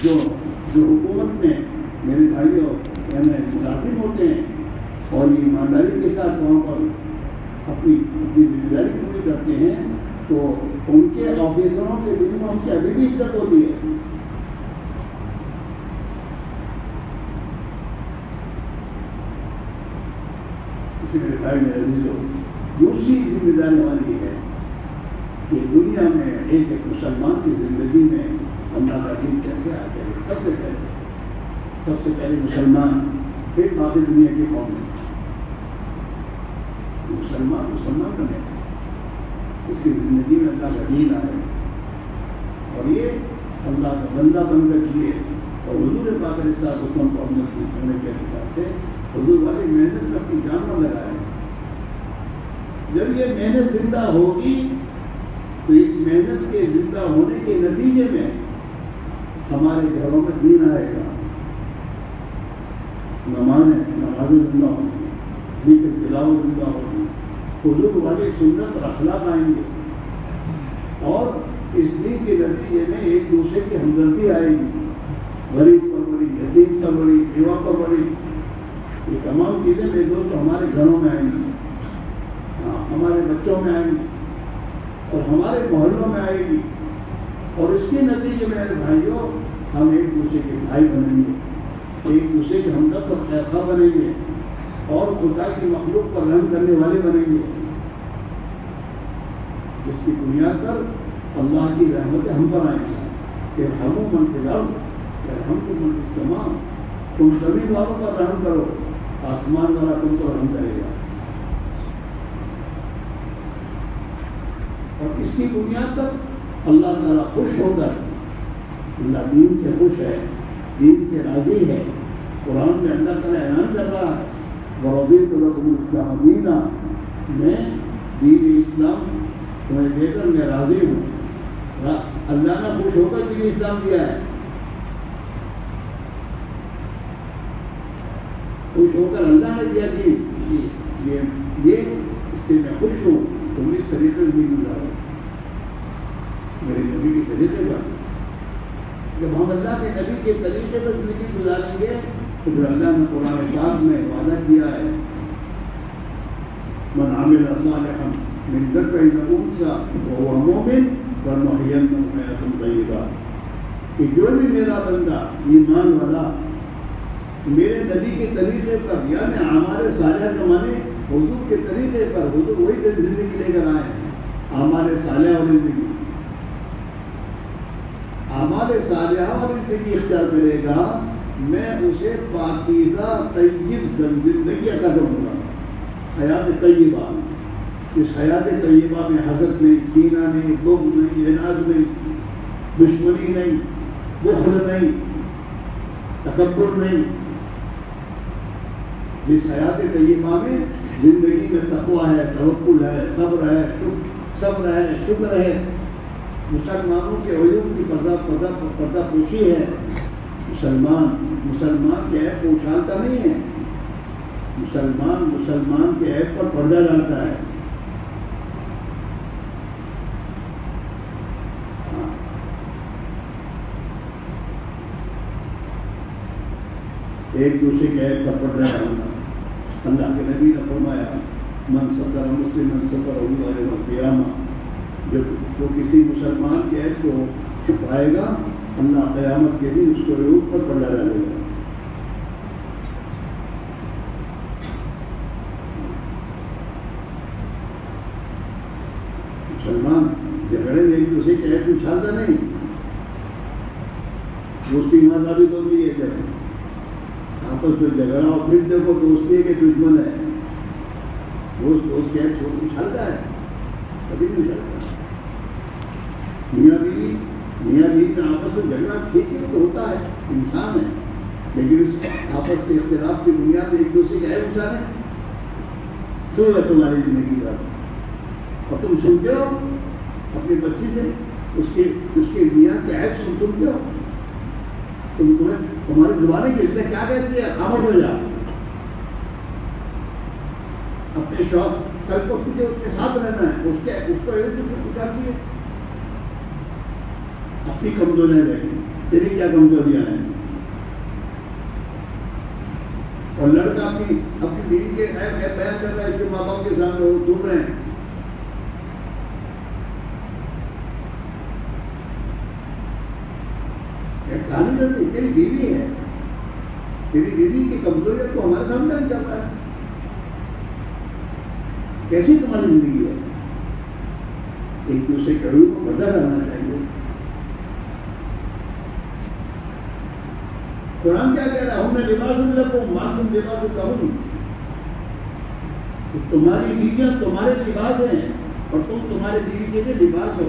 جو حکومت میں میرے بھائیوں ملازم ہوتے ہیں اور یہ ایمانداری کے ساتھ وہاں پر اپنی ذمہ داری پوری کرتے ہیں تو ان کے آفیسروں کے دل میں ہم سے ابھی بھی عزت ہوتی ہے. اسی میرے بھائی میرے عزیزوں، دوسری ذمہ داری ہماری ہے کہ دنیا میں ایک مسلمان کی زندگی میں اللہ کا دین کیسے آ جائے. سب سے پہلے مسلمان، پھر باقی دنیا کی قوم میں. مسلمان بنے، اس کی زندگی میں اللہ کا دین آئے اور یہ اللہ کا بندہ بن کر جیے. اور حضور پاک علیہ السلام کو اپنے سیکھنے کے اعتبار سے حضور والی محنت میں اپنی جان نہ لگائے. جب یہ محنت زندہ ہوگی تو اس محنت کے زندہ ہونے کے نتیجے میں ہمارے گھروں میں دین آئے گا. نمازیں زندہ ہوں گی، ذکر تلاوت زندہ ہوگی، حضور والی سنت اور اخلاق آئیں گے اور اس دین کے نتیجے میں ایک دوسرے کی ہمدردی آئے گی. غریب پر بڑی، یتیم پر بڑی، بیوہ پر بڑی، یہ تمام چیزیں میرے دوست ہمارے گھروں میں آئیں گی، ہمارے بچوں میں آئیں گی اور ہمارے محلوں میں آئے گی. اور اس کے نتیجے میں میرے بھائیوں ہم ایک دوسرے کے بھائی بنیں گے، ایک دوسرے کے ہمدرد اور خیرخواہ بنیں گے اور خدا کی مخلوق پر رحم کرنے والے بنیں گے، جس کی بنیاد پر اللہ کی رحمتیں ہم پر آئیں گی. ارحموا من فی الارض یرحمکم من فی السماء. تم زمین والوں پر رحم کرو، آسمان والا تم پر رحم کرے گا. اور اس کی بنیاد پر اللہ تعالیٰ خوش ہو کر، اللہ دین سے خوش ہے، دین سے راضی ہے. قرآن میں اللہ تعالیٰ اعلان کر رہا ہے وَرَضِيتُ لَكُمُ الْإِسْلَامَ دِينًا، میں دین اسلام تمہیں دے کر میں راضی ہوں. اللہ نے خوش ہو کر دین اسلام دیا ہے. خوش ہو کر اللہ نے دیا دین، یہ اس سے میں خوش ہوں. تم اس طریقے سے دین گزارو میرے نبی کے طریقے پر. جب ہم اللہ کے نبی کے طریقے پر زندگی گزاریں گے تو پھر اللہ نے قرآن پاک میں وعدہ کیا ہے من عمل صالحا من ذکر او انثى وهو مؤمن فلنحيينه حیاة طیبہ، کہ جو بھی میرا بندہ ایمان والا میرے نبی کے طریقے پر، یعنی ہمارے صالحہ کے معنی حضور کے طریقے پر، حضور وہی زندگی لے کر آئے ہیں، ہمارے صالحہ والی زندگی، ہمارے صالحہ والی زندگی اختیار کرے گا، میں اسے پاکیزہ طیب زندگی عطا کروں گا، حیات طیبہ۔ اس حیات طیبہ میں حسد نہیں، کینہ نہیں، بغض نہیں، عناد نہیں، دشمنی نہیں، بخل نہیں، تکبر نہیں۔ جس حیات طیبہ میں زندگی میں تقویٰ ہے، توکل ہے، صبر ہے، شکر ہے، مسلمانوں کے عیوب کی پردہ پوشی ہے۔ مسلمان کے عیب کو اچھالتا نہیں ہے، مسلمان کے عیب پر پردہ ڈالتا ہے۔ ایک دوسرے کے عیب پر پردہ ڈالنا، اللہ کے نبی نے فرمایا من ستر مسلما سترہ اللہ یوم القیامہ، جو کسی مسلمان کے عیب کو چھپائے گا اللہ قیامت کے دن اس کو عیوب پر پردہ ڈالے گا۔ مسلمان جھگڑے میں ایک دوسرے کے عیب کو اچھالتا نہیں، دوستی وہاں ثابت ہوتی ہے جب آپس میں جھگڑا اور پھر دیکھو دوستی کے دشمن ہے، دوست کے عیب کو اچھالتا ہے، کبھی نہیں اچھالتا۔ میاں بیوی میں آپس میں جھگڑا ٹھیک ہے تو ہوتا ہے، انسان ہے، لیکن اس آپس کے اختلاف کی بنیاد ایک دوسرے کے عیب اچھالیں، سو ہے تمہاری زندگی کا۔ اور تم سنتے ہو اپنی بچی سے اس کے میاں کے عیب سنتے ہو، تمہاری زبانیں کس کیا کہتی ہے؟ خاموش ہو جا، اپنے شوق کل کو تجھے اس کے ساتھ رہنا ہے، اس کو عیب پوچھاتی ہے، اپنی کمزوریاں دیکھیں، تیری کیا کمزوریاں ہیں، اور لڑکا اپنی بیوی کے عیب بیان کر رہا ہے، اس کے ماں باپ کے سامنے وہ چپ رہے ہیں۔ کہانی چلتی تیری بیوی ہے، تیری بیوی کی کمزوریت کو ہمارے سامنے نہیں کر رہا ہے، کیسی تمہاری زندگی ہے؟ ایک دوسرے کے عیوب کو پردہ ڈالنا چاہیے۔ قرآن کیا کہہ رہا ہے؟ ہم نے لباس لکم ما انتم لباس لہن، تمہاری بیویاں تمہارے لباس ہیں اور تم تمہارے بیوی کے لیے لباس ہو۔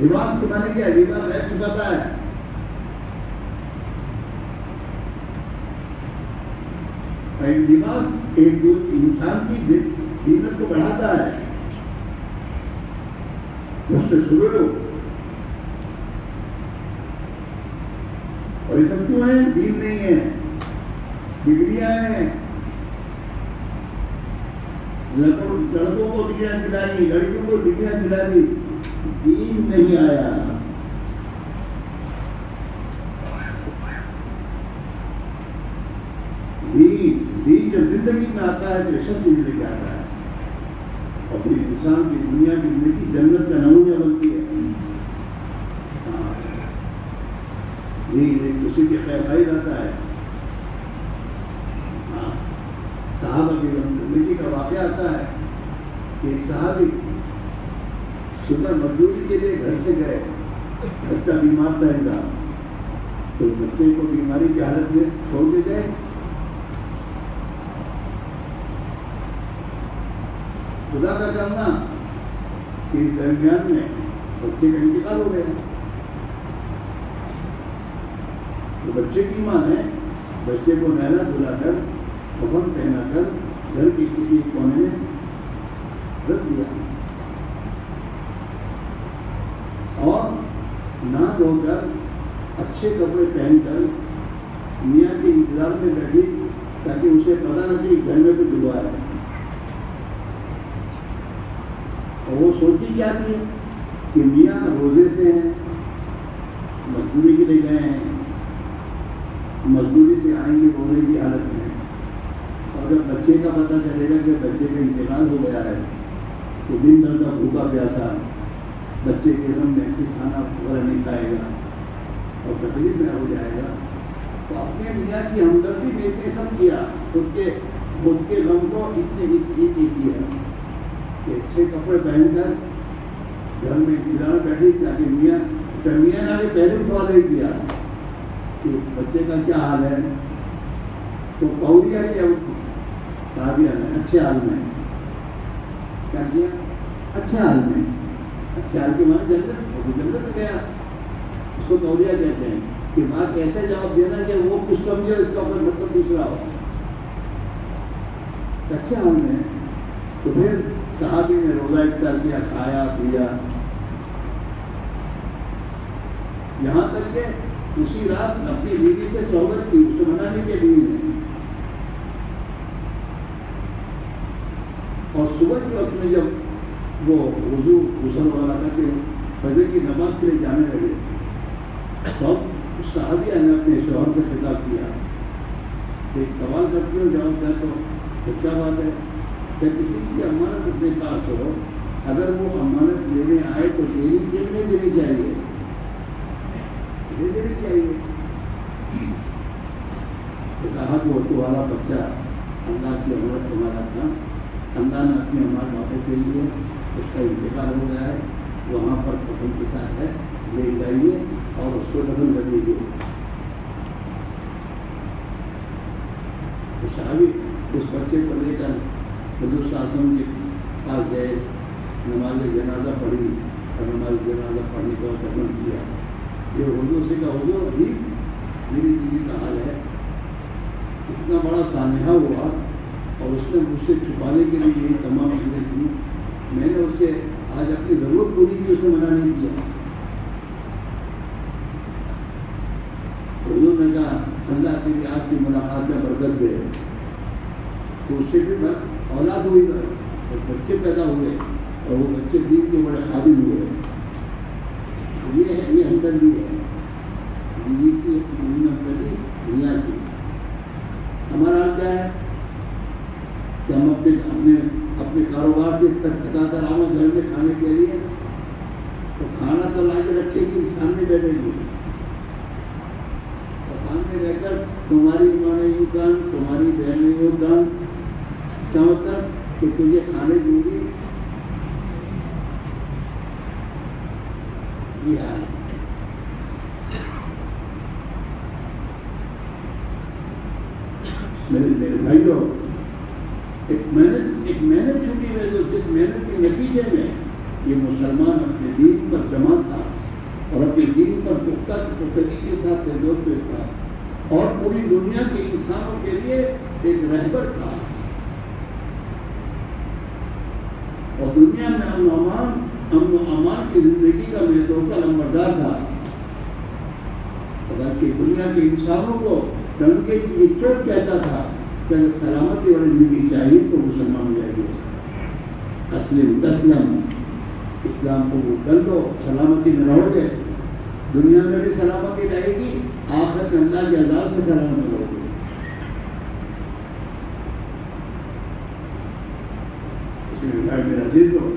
لباس کے معنی کیا ہے؟ لباس ہے چھپاتا ہے، لباس ایک انسان کی زینت کو بڑھاتا ہے، اس سے شروع ہو۔ اور یہ سب کیوں ہیں؟ دین نہیں ہے، ڈگریاں ہیں، لڑکوں کو ڈگریاں دلائی، لڑکیوں کو ڈگریاں دلا دی، دین نہیں آیا۔ دین جب زندگی میں آتا ہے تو سب چیز لے کے آتا ہے، اپنی انسان کی دنیا کی زندگی جنت کا نمونہ بنتی ہے۔ دین ایک دوسرے کی خیر خواہی رہتا ہے۔ صحابہ کی زندگی کا واقعہ آتا ہے کہ ایک صحابی صبح مزدوری کے لیے گھر سے گئے، بچہ بیمار تھا ان کا، تو بچے کو بیماری کی حالت میں چھوڑ کے گئے۔ خدا کا کرنا کہ اس درمیان میں بچے کا انتقال ہو گیا، تو بچے کی ماں نے بچے کو نہلا دھلا کر کفن پہنا کر گھر کے کسی کونے میں رکھ دیا، اور نہا دھو کر اچھے کپڑے پہن کر میاں کے انتظار میں بیٹھی تاکہ اسے پتہ نہ چلے گھر میں کچھ ہوا ہے۔ اور وہ سوچی کیا تھی کہ میاں روزے سے ہیں، مزدوری کے لیے گئے ہیں، مزدوری سے آئیں گے روزے کی حالت میں، اور جب بچے کا پتہ چلے گا کہ بچے کا انتقال ہو گیا ہے تو دن بھر کا بھوکا پیاسا بچے کے غم میں کہ کھانا وغیرہ نہیں کھائے گا اور تکلیف میں ہو جائے گا. تو اپنے میاں کی ہمدردی میں اتنے سب کیا، خود کے غم کو اتنے کیا کہ اچھے کپڑے پہن کر گھر میں انتظار بیٹھی تاکہ میاں نے آگے پہلے سوال نہیں کیا کہ بچے کا کیا حال ہے. تو کہو گیا کہ صحابیہ نے اچھے حال میں کیا کیا، اچھے حال میں، اچھے حال کے معنی جنت میں گیا. اس کو تولیہ کہتے ہیں کہ بات ایسے جواب دینا کہ وہ کچھ سمجھے اس کا مطلب دوسرا ہو. اچھے حال میں. تو پھر صحابی نے روزہ افطار کیا، کھایا پیا، یہاں تک کہ اسی رات اپنی بیوی سے صحبت کی، اس کو منع نہیں کیا بیوی نے. اور صبح کے وقت میں جب وہ وضو غسل وغیرہ کر کے فجر کی نماز کے لیے جانے لگے تو اس صحابیہ نے اپنے شوہر سے خطاب کیا کہ ایک سوال کرتی ہو جواب دیں تو کیا بات ہے کہ کسی کی امانت اپنے پاس ہو، اگر وہ امانت لینے آئے تو دینی سے نہیں دینی چاہیے، دے دینی چاہیے. تو کہا کہ وہ تمہارا بچہ اللہ کی امانت تمہارا تھا، اللہ نے اپنی امانت واپس لے لی ہے، اس کا انتقال ہو گیا ہے، وہاں پر کفن کے ساتھ ہے، لے جائیے اور اس کو دفن کر دیجیے. تو صحابی اس بچے کو لے کر حضور صلی اللہ علیہ وسلم کے پاس گئے، نماز جنازہ پڑھی اور نماز جنازہ پڑھنے کے بعد دفن کیا. یہ حضور سے کہا حضور ابھی میری بیوی کا حال ہے، اتنا بڑا سانحہ ہوا اور اس نے مجھ سے چھپانے کے لیے یہ تمام چیزیں کی، میں نے اس سے آج اپنی ضرورت پوری کی، اس نے منع نہیں کیا. حضور نے کہا اللہ تیری آج کی ملاقات میں برکت دے. تو اس سے پھر اولاد ہوئی اور بچے پیدا ہوئے اور وہ بچے دین کے بڑے خادم ہوئے. یہ ہمدردی ہے بیوی کی، اپنی ہمدردی دنیا کی. ہمارا کیا ہے کہ ہم اپنے کاروبار سے تھکا کر آؤں گھر میں کھانے کے لیے تو کھانا تو لا کے رکھے گی، سامنے بیٹھے گی اور سامنے رہ کر تمہاری ماں نے یوں کہا، تمہاری بہن نے یوں کہا، کیا مطلب کہ تجھے کھانے دوں گی. میرے بھائی لوگ ایک محنت چھوٹی ہے جو جس محنت کے نتیجے میں یہ مسلمان اپنے دین پر جمع تھا اور اپنے دین پر پختگی کے ساتھ تجربہ پہ تھا اور پوری دنیا کے انسانوں کے لیے ایک رہبر تھا اور دنیا میں امن و امان کی زندگی کا محدود کا لمبردار تھا. بلکہ دنیا کے انسانوں کو ڈنکے کی ایک چوٹ کہتا تھا کہ اگر سلامتی والی زندگی چاہیے تو مسلمان ہو جائیے. اسلم تسلم، اسلام کو وہ کر لو، سلامتی میں رہو گے، دنیا میں بھی سلامتی رہے گی، آخرت میں اللہ کے عذاب سے سلامت رہو گے. میرے عزیز کو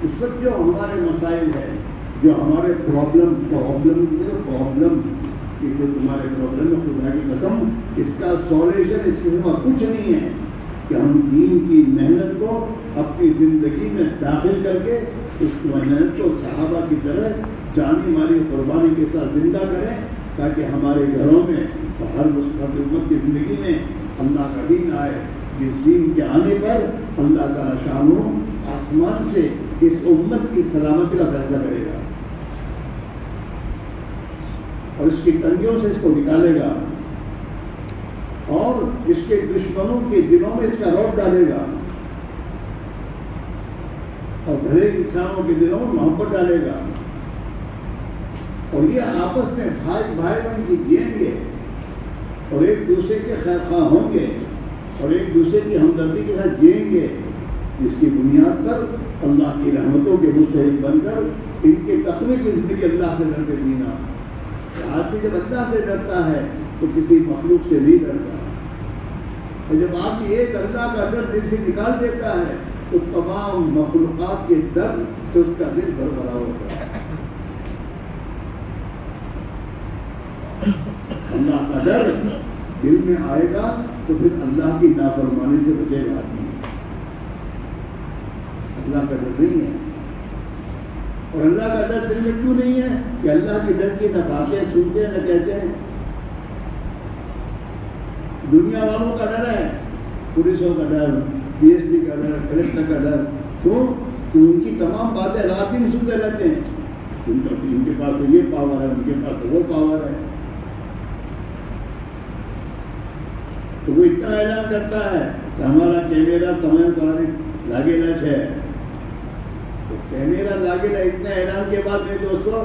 اس وقت جو ہمارے مسائل ہے، جو ہمارے پرابلم کہ جو تمہارے پرابلم ہے خدا کی قسم اس کا سولوشن اس کے سوا کچھ نہیں ہے کہ ہم دین کی محنت کو اپنی زندگی میں داخل کر کے اس محنت کو صحابہ کی طرح جانی مالی قربانی کے ساتھ زندہ کریں تاکہ ہمارے گھروں میں اور ہر امت کی زندگی میں اللہ کا دین آئے، جس دین کے آنے پر اللہ تعالیٰ شانو آسمان سے اس امت کی سلامتی کا فیصلہ کرے گا اور اس کی تنگیوں سے اس کو نکالے گا اور اس کے دشمنوں کے دلوں میں اس کا روب ڈالے گا اور بھلے انسانوں کے دلوں میں محبت ڈالے گا اور یہ آپس میں بھائی بہن کی جئیں گے اور ایک دوسرے کے خیر خواہ ہوں گے اور ایک دوسرے کی ہمدردی کے ساتھ جئیں گے، جس کی بنیاد پر اللہ کی رحمتوں کے مستحق بن کر ان کے تقوی کی زندگی اللہ سے ڈر کے جینا. آدمی جب اللہ سے ڈرتا ہے تو کسی مخلوق سے نہیں ڈرتا. اور جب آدمی ایک اللہ کا ڈر دل سے نکال دیتا ہے تو تمام مخلوقات کے ڈر سے اس کا دل بھربھرا ہوتا ہے. اللہ کا ڈر دل میں آئے گا تو پھر اللہ کی نافرمانی سے بچے گا آدمی. اللہ کا ڈر نہیں ہے. اور اللہ کا ڈر دل میں کیوں نہیں ہے کہ اللہ کے ڈر کی نہ باتیں سنتے ہیں نہ کہتے ہیں. دنیا والوں کا ڈر ہے, پولیسوں کا ڈر, پی ایس پی کا ڈر, کلکٹر کا ڈر. کیوں کہ ان کی تمام باتیں رات ہی سنتے رہتے ہیں. ان کے پاس تو یہ پاور ہے, ان کے پاس تو وہ پاور ہے. تو وہ اتنا اعلان کرتا ہے کہ ہمارا کیمرہ تمہیں لاگیلا ہے. تو کیمرہ لاگیلا اتنا اعلان کے بعد میرے دوستوں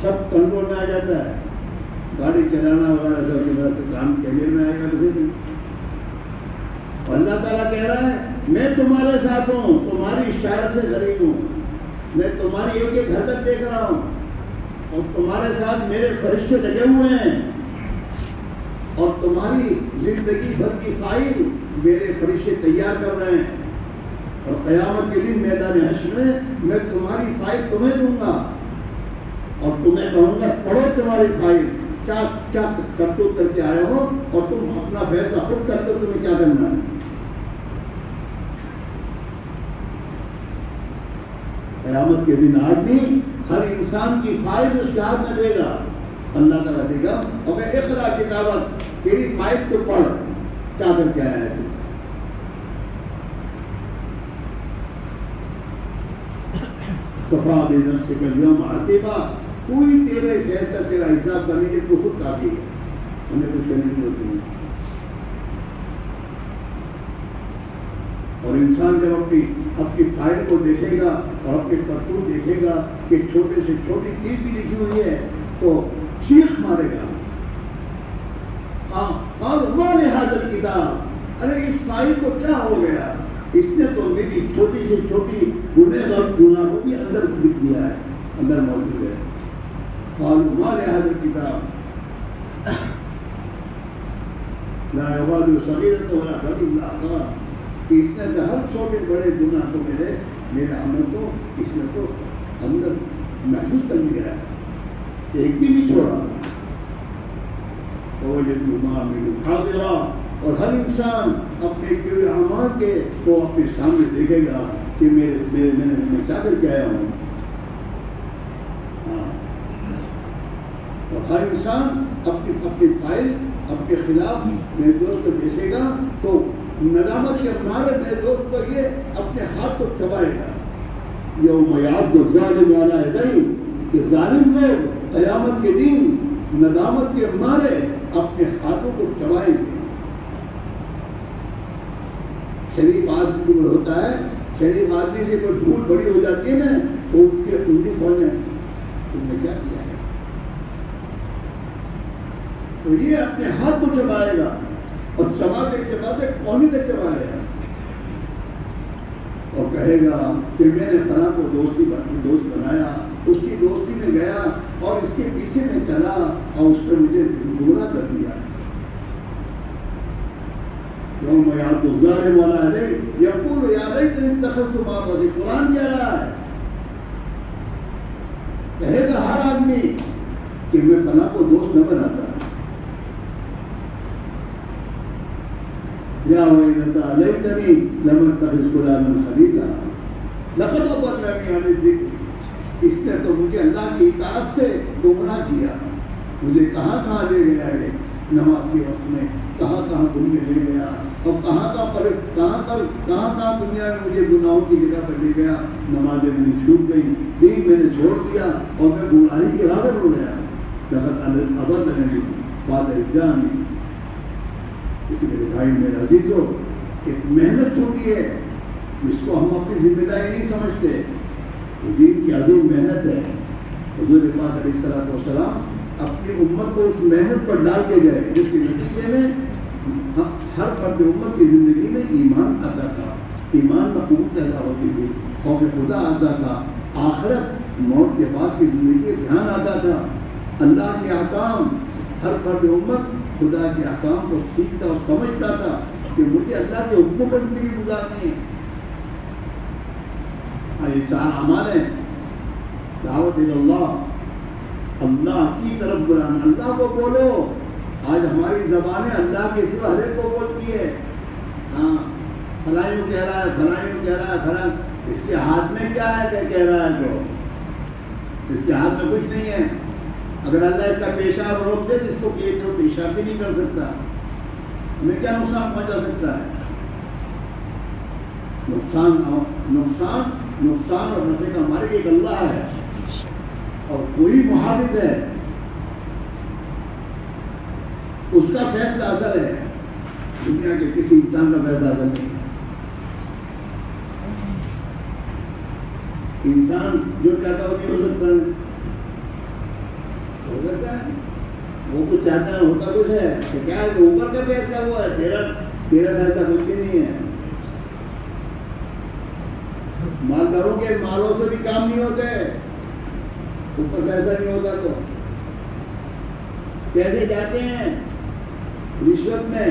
سب کنٹرول میں آ جاتا ہے. گاڑی چلانا وغیرہ سب کے بعد کام کیمرے میں آئے گا تو پھر اللہ تعالیٰ کہہ رہا ہے میں تمہارے ساتھ ہوں, تمہاری شاعر سے غریب ہوں, میں تمہاری ایک ایک حرکت دیکھ رہا ہوں, اور تمہارے ساتھ میرے فرشتے لگے ہوئے ہیں, اور تمہاری زندگی بھر کی فائل میرے فرشتے تیار کر رہے ہیں. اور قیامت کے دن میدان حشر میں تمہاری فائل تمہیں دوں گا اور تمہیں کہوں گا پڑھو تمہاری فائل, کیا کیا کرتوت کر کے آئے ہو, اور تم اپنا فیصلہ خود کر دو تمہیں کیا کرنا ہے. قیامت کے دن آدمی ہر انسان کی فائل اس کے ہاتھ میں دے گا. اللہ تعالیٰ دے گا اور میں اقرا کتابت تیری فائل تو پڑھ, کیا کر کے آیا ہے. کفا بے نفس کا یوم حسیبہ, کوئی تیرے فیصلہ تیرا حساب کرنے کے تو خود کافی ہے, ہمیں کچھ کرنے کی ضرورت نہیں. اور انسان جب اپنی فائل کو دیکھے گا اور اپنے کرتوت دیکھے گا کہ چھوٹے سے چھوٹی چیز بھی لکھی ہوئی ہے تو چیخ مارے گا. اور وہ حاضر کتاب, ارے اس فائل کو کیا ہو گیا, اس نے تو میری چھوٹی سے چھوٹی گناہ اور گناہ کو بھی اندر لکھ دیا ہے, اندر موجود ہے. ہمارے حاضر کتاب لا یغادر صغیرۃ ولا کبیرۃ الا احصاها, کہ اس نے تو ہر چھوٹے بڑے گناہ کو میرے عمل کو اس نے تو اندر محفوظ کر لیا ہے, ایک بھی نہیں چھوڑا. اور ہر انسان اپنے اعمال کے کو اپنے سامنے دیکھے گا کہ میں کیا کر کے آیا ہوں. اور ہر انسان اپنی فائل اپنے خلاف میرے دوست کو دیکھے گا تو ندامت کے مارے میرے دوست کو یہ اپنے ہاتھ کو چبائے گا. یوم یعض الظالم علی یدیہ, کہ ظالم لوگ قیامت کے دن ندامت کے مارے اپنے ہاتھوں کو چبائیں گے. شریف آدمی کو ہوتا ہے, شریف آدمی سے کوئی دھول بڑی ہو جاتی ہے نا تو اس کے الٹی فوجیں تم نے کیا کیا ہے, تو یہ اپنے ہاتھ کو چبائے گا اور چباتے کونی تک چبا لے گا اور کہے گا کہ میں نے فلاں کو دوست بنایا, اس کی دوستی میں گیا اور اس کے پیچھے میں چلا اور اس نے مجھے گمراہ کر دیا. یوم یعض الظالم علی یدیہ یقول یا لیتنی اتخذت مع الرسول, قرآن کہہ رہا ہے, کہے گا ہر آدمی کہ میں فلاں کو دوست نہ بناتا. یا ویلتیٰ لیتنی لم اتخذ فلانا خلیلا لقد اضلنی عن الذکر, اس نے تو مجھے اللہ کی اطاعت سے گمراہ کیا, مجھے کہاں کہاں لے گیا ہے نماز کے وقت میں, کہاں کہاں گھومنے لے گیا, اور کہاں کہاں دنیا میں مجھے گناہوں کی جگہ پر لے گیا. نمازیں میں نے چھوٹ گئی, دین میں نے چھوڑ دیا اور میں گمراہی کے راہ پر ہو گیا. لقد اضلنی بعد اذ جاءنی. اس میرے بھائی میرے عزیزوں, ایک محنت چھوٹی ہے جس کو ہم اپنی ذمہ داری نہیں سمجھتے. دین کی عظیم محنت ہے. حضور پاک علیہ السلام اپنی امت کو اس محنت پر ڈال کے گئے جس کے نتیجے میں ہر فرد امت کی زندگی میں ایمان آتا تھا, ایمان مقبول پیدا ہوتی تھی, خوف خدا آتا تھا, آخرت موت کے بعد کی زندگی دھیان آتا تھا, اللہ کے احکام, ہر فرد امت خدا کے احکام کو سیکھتا اور سمجھتا تھا. کہ مجھے اللہ کے حکم پر زندگی گزارنی ہے. یہ 4 اعمال ہیں. دعوت اللہ، اللہ کی طرف بلانا، اللہ کو بولو. آج ہماری زبانیں اللہ کے سوا ہر ایک کو بولتی ہے. ہاں فلائیوں کہہ رہا ہے، فلائیوں کہہ رہا ہے، فلاں. اس کے ہاتھ میں کیا ہے کہ کہہ رہا ہے؟ جو اس کے ہاتھ میں کچھ نہیں ہے. اگر اللہ اس کا پیشاب روک دے تو اس کو کہ تو پیشاب بھی نہیں کر سکتا. ہمیں کیا نقصان پہنچا سکتا ہے؟ نقصان اور نفع کا مالک ایک اللہ ہے، اور کوئی محافظ ہے اس کا فیصلہ اصل ہے. دنیا کے کسی انسان کا فیصلہ اصل نہیں. انسان جو چاہتا ہے وہ نہیں ہو سکتا ہے. ہو سکتا ہے وہ کچھ چاہتا ہے، ہوتا کچھ ہے. تو کیا ہے کہ اوپر کا فیصلہ ہوا ہے، تیرا فیصلہ کچھ بھی نہیں ہے. مالداروں کے مالوں سے بھی کام نہیں ہوتے، اوپر فیصلہ نہیں ہوتا. تو کیسے جاتے ہیں رشوت میں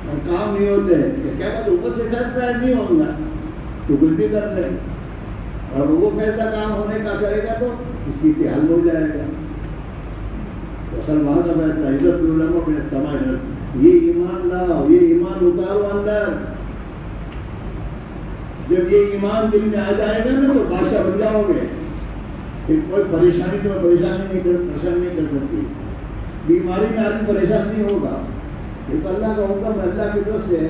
اور کام نہیں ہوتے. کیا بات اوپر سے فیصلہ نہیں ہوگا تو کچھ بھی کر لیں، اور وہ فیصلہ کام ہونے کا کرے گا تو اس کی سے حل ہو جائے گا. تو اصل وہاں کا فیصلہ عزت العلماء میں استعمال. یہ ایمان لاؤ، یہ ایمان اتارو اندر. جب یہ ایمان دل میں آ جائے گا نا تو بادشاہ بن جاؤ گے. پھر کوئی پریشانی تو پریشان نہیں کر سکتی. بیماری میں آدمی پریشان نہیں ہوگا. یہ تو اللہ کا حکم ہے، اللہ کی طرف سے ہے.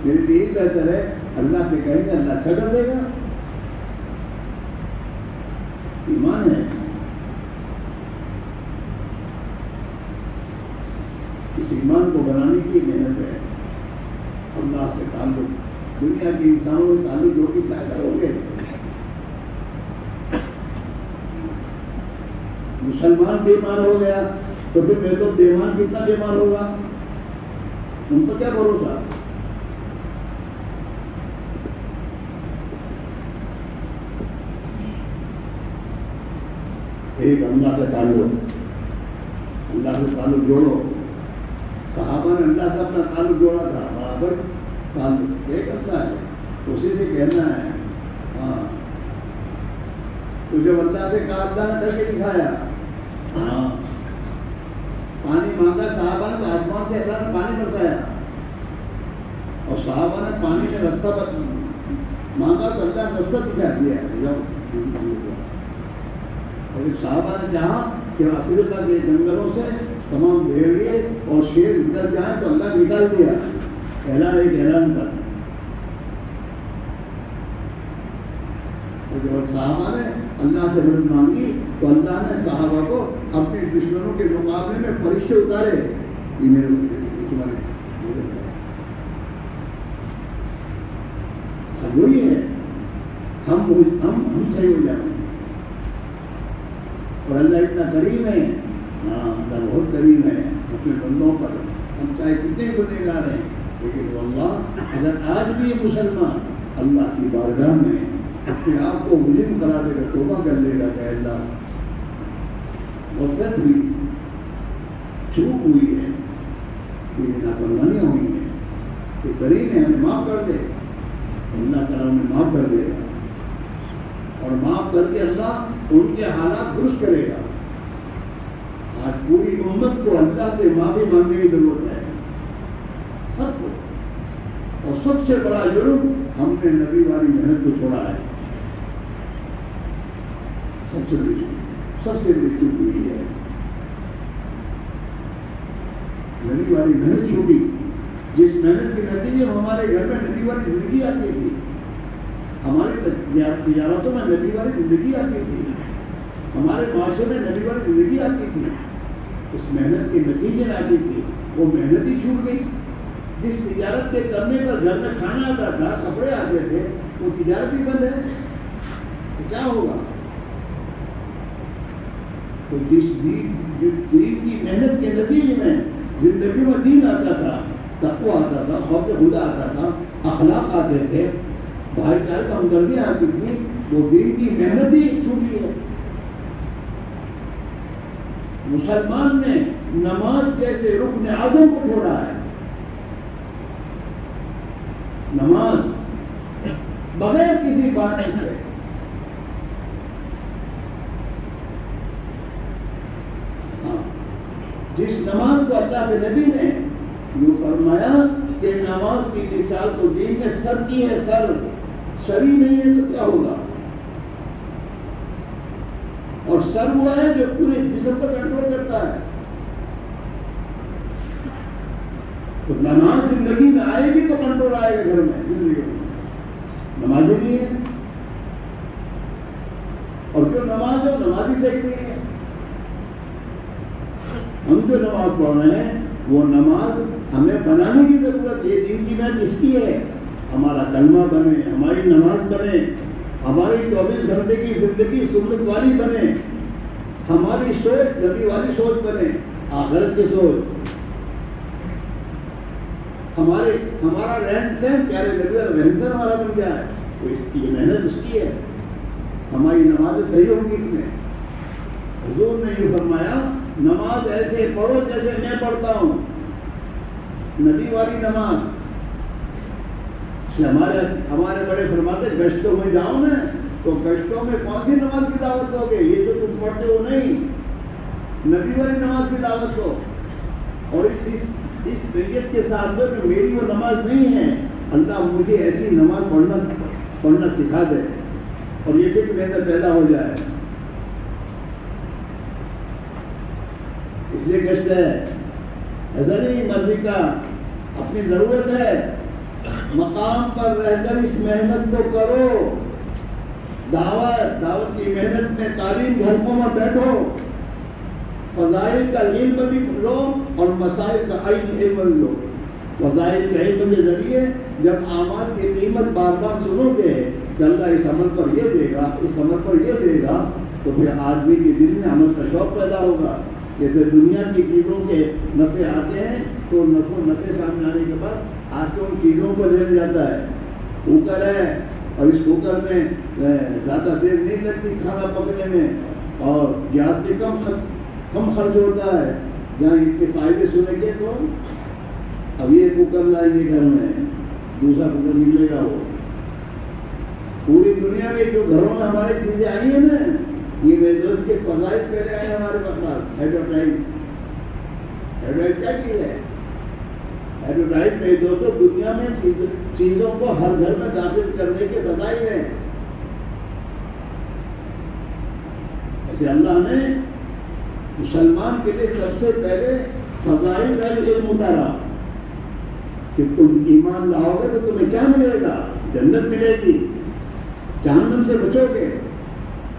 میرے لیے یہ بہتر ہے اللہ سے کہیں گے، اللہ اچھا کر دے گا. ایمان ہے. اس ایمان کو بنانے کی محنت ہے. اللہ سے تعلق، دنیا کے انسانوں سے تعلق جو کہ طے کرو گے. مسلمان بےمان ہو گیا تو پھر میں تو بےمان کتنا بےمان ہوگا، ان کو کیا بھروسہ. ایک اللہ کا تعلق، اللہ سے تعلق جوڑو. صحابہ نے اللہ سے اپنا تعلق جوڑا تھا، برابر تعلق. ایک اللہ ہے، اسی سے کہنا ہے. ہاں تو جب اللہ سے کہا، اللہ نے کر کے دکھایا. ہاں پانی مانگا صحابہ نے تو آسمان سے اللہ نے پانی برسایا، اور صحابہ نے پانی میں رستہ مانگا تو اللہ نے رستہ دکھا دیا. اور صحابہ نے چاہا کہ افریقہ کے جنگلوں سے تمام بھیڑیے اور شیر نکل جائیں تو اللہ نے نکال دیا. اعلان کر. اور جب صحابہ نے اللہ سے مدد مانگی تو اللہ نے صحابہ کو اپنے دشمنوں کے مقابلے میں فرشتے اتارے. یہ میرے تمہارے مدد ہے. اب وہی ہے، ہم صحیح ہو جائیں. اور اللہ اتنا کریم ہے. ہاں اللہ بہت کریم ہے اپنے بندوں پر. ہم چاہے کتنے گنہگار ہیں، لیکن واللہ اگر آج بھی یہ مسلمان اللہ کی بارگاہ میں اپنے آپ کو مجرم قرار دے کر توبہ کر لے گا کہ اللہ غفلت ہوئی، چوک ہوئی ہے، یہ نافرمانیاں ہوئی ہیں، تو کریم ہے، ہمیں معاف کر دے. اللہ تعالیٰ ہمیں معاف کر دے گا، اور معاف کر کے اللہ ان کے حالات درست کرے گا. آج پوری امت کو اللہ سے معافی مانگنے کی ضرورت ہے، سب کو. اور سب سے بڑا جرم ہم نے نبی والی محنت کو چھوڑا ہے. سب سے بڑی چوک ہوئی ہے. نبی والی محنت چھوٹی، جس محنت کے نتیجے میں ہمارے گھر میں نبی والی زندگی آتی تھی، ہماری تجارتوں میں نبی والی زندگی آتی تھی، ہمارے معاشرے میں نبی والی زندگی آتی تھی. اس محنت کے نتیجے میں آتی تھی. وہ محنت ہی چھوٹ گئی. جس تجارت کے کرنے پر گھر میں کھانا آتا تھا، کپڑے آتے تھے، وہ تجارت ہی بند ہے تو کیا ہوگا؟ تو جس دین کی محنت کے نتیجے میں زندگی میں دین آتا تھا، تقویٰ آتا تھا، خوف خدا آتا تھا، اخلاق آتے تھے، بھائی چارے کو ہمدردیاں آتی تھی، وہ دین کی محنت ہی چھوٹی ہے. مسلمان نے نماز جیسے رکن اعظم کو چھوڑا ہے. نماز بغیر کسی بات کے جس نماز کو اللہ کے نبی نے یوں فرمایا کہ نماز کی مثال تو دین میں سر کی ہے، سر ہی نہیں ہے تو کیا ہوگا؟ اور سر وہ ہے جو پورے جسم کو کنٹرول کرتا ہے. تو نماز زندگی میں آئے گی تو کنٹرول آئے گا گھر میں. زندگی میں نماز ہی نہیں ہے، اور جو نماز ہے وہ نماز ہی صحیح نہیں ہے. ہم جو نماز پڑھ رہے ہیں وہ نماز ہمیں بنانے کی ضرورت ہے. دین کی بات اس کی ہے ہمارا کلمہ بنے، ہماری نماز بنے، ہماری 24 گھنٹے کی زندگی سنت والی بنے، ہماری سوچ نبی والی سوچ بنے، آخرت کی سوچ، ہمارا رہن سہن پیارے نبی والا رہن سہن ہمارا بن گیا ہے. یہ محنت اس کی ہے. ہماری نمازیں صحیح ہوں گی اس میں. حضور نے یہ فرمایا نماز ایسے پڑھو جیسے میں پڑھتا ہوں، نبی والی نماز. ہمارے بڑے فرماتے گشتوں میں جاؤ نا تو گشتوں میں کون سی نماز کی دعوت دو گے؟ یہ جو تم پڑھتے ہو نہیں، نبی والی نماز کی دعوت دو. اور اس نیت کے ساتھ دو کہ میری وہ نماز نہیں ہے، اللہ مجھے ایسی نماز پڑھنا سکھا دے، اور یہ فکر میرے اندر پیدا ہو جائے. اس لیے کشت ہے، ایسا نہیں مرضی کا، اپنی ضرورت ہے. مقام پر رہ کر اس محنت کو کرو. دعوت کی محنت میں تعلیم گھروں میں بیٹھو، فضائل کا علم بھی لو اور مسائل کا علم لو. فضائل کے علم کے ذریعے جب اعمال کی قیمت بار بار سنو گے کہ اللہ اس عمل پر یہ دے گا، اس عمل پر یہ دے گا، تو پھر آدمی کے دل میں عمل کا شوق پیدا ہوگا. جیسے دنیا کی چیزوں کے نفع آتے ہیں تو نفع سامنے آنے کے بعد آ کے ان چیزوں کو لے جاتا ہے. کوکر ہے اور اس کوکر میں زیادہ دیر نہیں لگتی کھانا پکنے میں، اور گیس بھی کم خرچ ہوتا ہے. جہاں اس کے فائدے سنیں گے تو اب یہ کوکر لائیں گے گھر میں، دوسرا کوکر نکلے گا. وہ پوری دنیا میں جو گھروں میں ہماری چیزیں آئی ہیں نا، یہ میرے دوست کے فضائل پہلے آئے ہمارے پاس. ایڈورٹائز کیا چیز ہے؟ ایڈورٹائز میرے دوستوں دنیا میں چیزوں کو ہر گھر میں داخل کرنے کے فضائل ہیں. ایسے اللہ نے مسلمان کے لیے سب سے پہلے فضائل کا علم اتارا کہ تم ایمان لاؤ گے تو تمہیں کیا ملے گا؟ جنت ملے گی. جہنم سے بچو گے.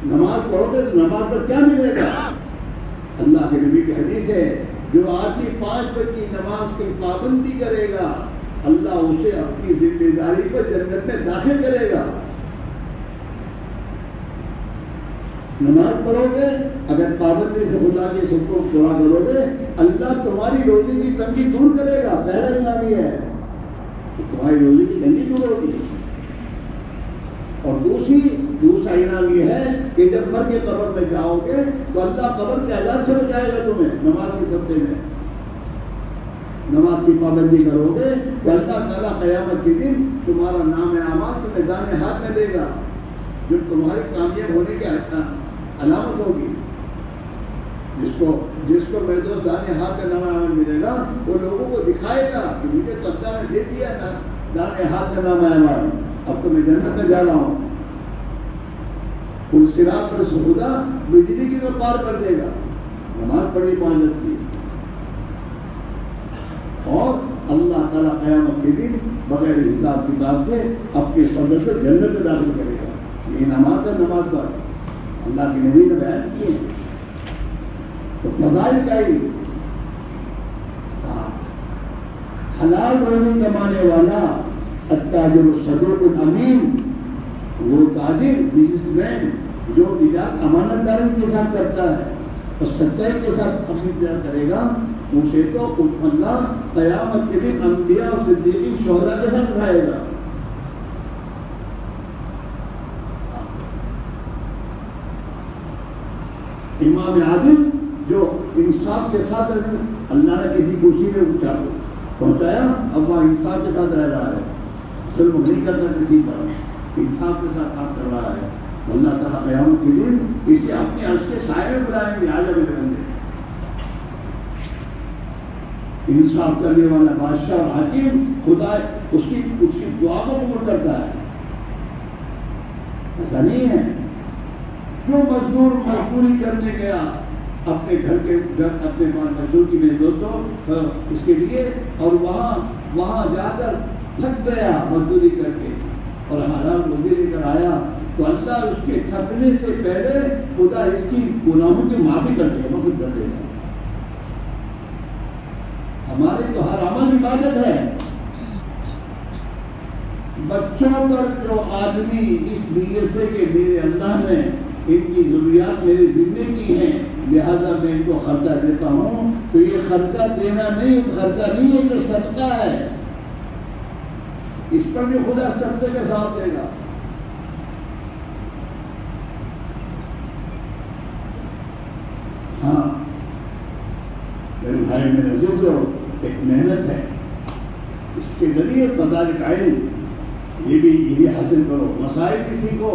نماز پڑھو گے تو نماز پر کیا ملے گا؟ اللہ کے نبی کی حدیث ہے جو آدمی 5 وقت کی نماز کی پابندی کرے گا اللہ اسے اپنی ذمہ داری پر جنت میں داخل کرے گا. نماز پڑھو گے، اگر پابندی سے خدا کے حکم کو پورا کرو گے، اللہ تمہاری روزی کی تنگی دور کرے گا. پہلا انعام یہ ہے کہ تمہاری روزی کی تنگی دور ہوگی. اور دوسرا انعام یہ ہے کہ جب مر کے قبر میں جاؤ گے تو اللہ قبر کے عذاب سے بچائے گا تمہیں. نماز کے سبتے میں نماز کی پابندی کرو گے تو اللہ تعالیٰ قیامت کے دن تمہارا نام اعمال تمہیں دائیں ہاتھ میں دے گا، جو تمہاری کامیاب ہونے کی علامت ہوگی. جس کو میں تو دائیں ہاتھ کا نام اعمال ملے گا وہ لوگوں کو دکھائے گا کہ مجھے تو اللہ نے دے دیا نا دائیں ہاتھ کا نام اعمال، اب تو میں جنت میں جا رہا ہوں. اس صراط پر خدا بجلی کی تو پار کر دے گا. نماز پڑھی 5 وقت کی، اور اللہ تعالیٰ قیامت کے دن بغیر حساب کتاب کے اپنے فضل سے جنت میں داخل کرے گا. یہ نماز ہے. نماز پر اللہ کے نبی نے بیان کیے. تو فضائل کا ہی حلال روزی کمانے والا التاجر الصدوق الامین، وہ تاجر بزنس مین جو تجارت امانت داری کے ساتھ کرتا ہے اور سچائی کے ساتھ اپنی تجارت کرے گا، اسے تو اللہ قیامت کے دن انبیاء اور صدیقین شہداء کے ساتھ اٹھائے گا. امام عادل جو انصاف کے ساتھ اللہ نے کسی خوشی میں پہنچایا، اب وہ انصاف کے ساتھ رہ رہا ہے، ظلم نہیں کرتا کسی پر، انصاف کے ساتھ کام کر رہا ہے. اللہ تعالیٰ قیامت کے دن اسے اپنے عرش کے سائے میں بلائیں گے. آجا میرے بندے، انصاف کرنے والا بادشاہ اور حاکم خدا اس کی دعا کو قبول کرتا ہے. ایسا نہیں ہے جو مزدور مزدوری کرنے گیا اپنے اپنے مزدور کی میرے دوستوں اس کے لیے، اور وہاں جا کر تھک گیا مزدوری کر کے اور حلال روزی لے کر آیا، تو اللہ اس کے تھکنے سے پہلے خدا اس کی گناہوں کی معافی کر دے گا، معاف کر دے گا. ہمارے تو ہر عمل عبادت ہے. بچوں پر جو آدمی اس نیت سے کہ میرے اللہ نے ان کی ضروریات میرے ذمے کی ہیں لہذا میں ان کو خرچہ دیتا ہوں، تو یہ خرچہ دینا نہیں، خرچہ نہیں ہے، جو صدقہ ہے. اس پر بھی خدا صدقے کے ساتھ دے گا. ہاں میرے بھائی میرے عزیزو، ایک محنت ہے، اس کے ذریعے مدارک علم یہ بھی حاصل کرو. مسائل کسی کو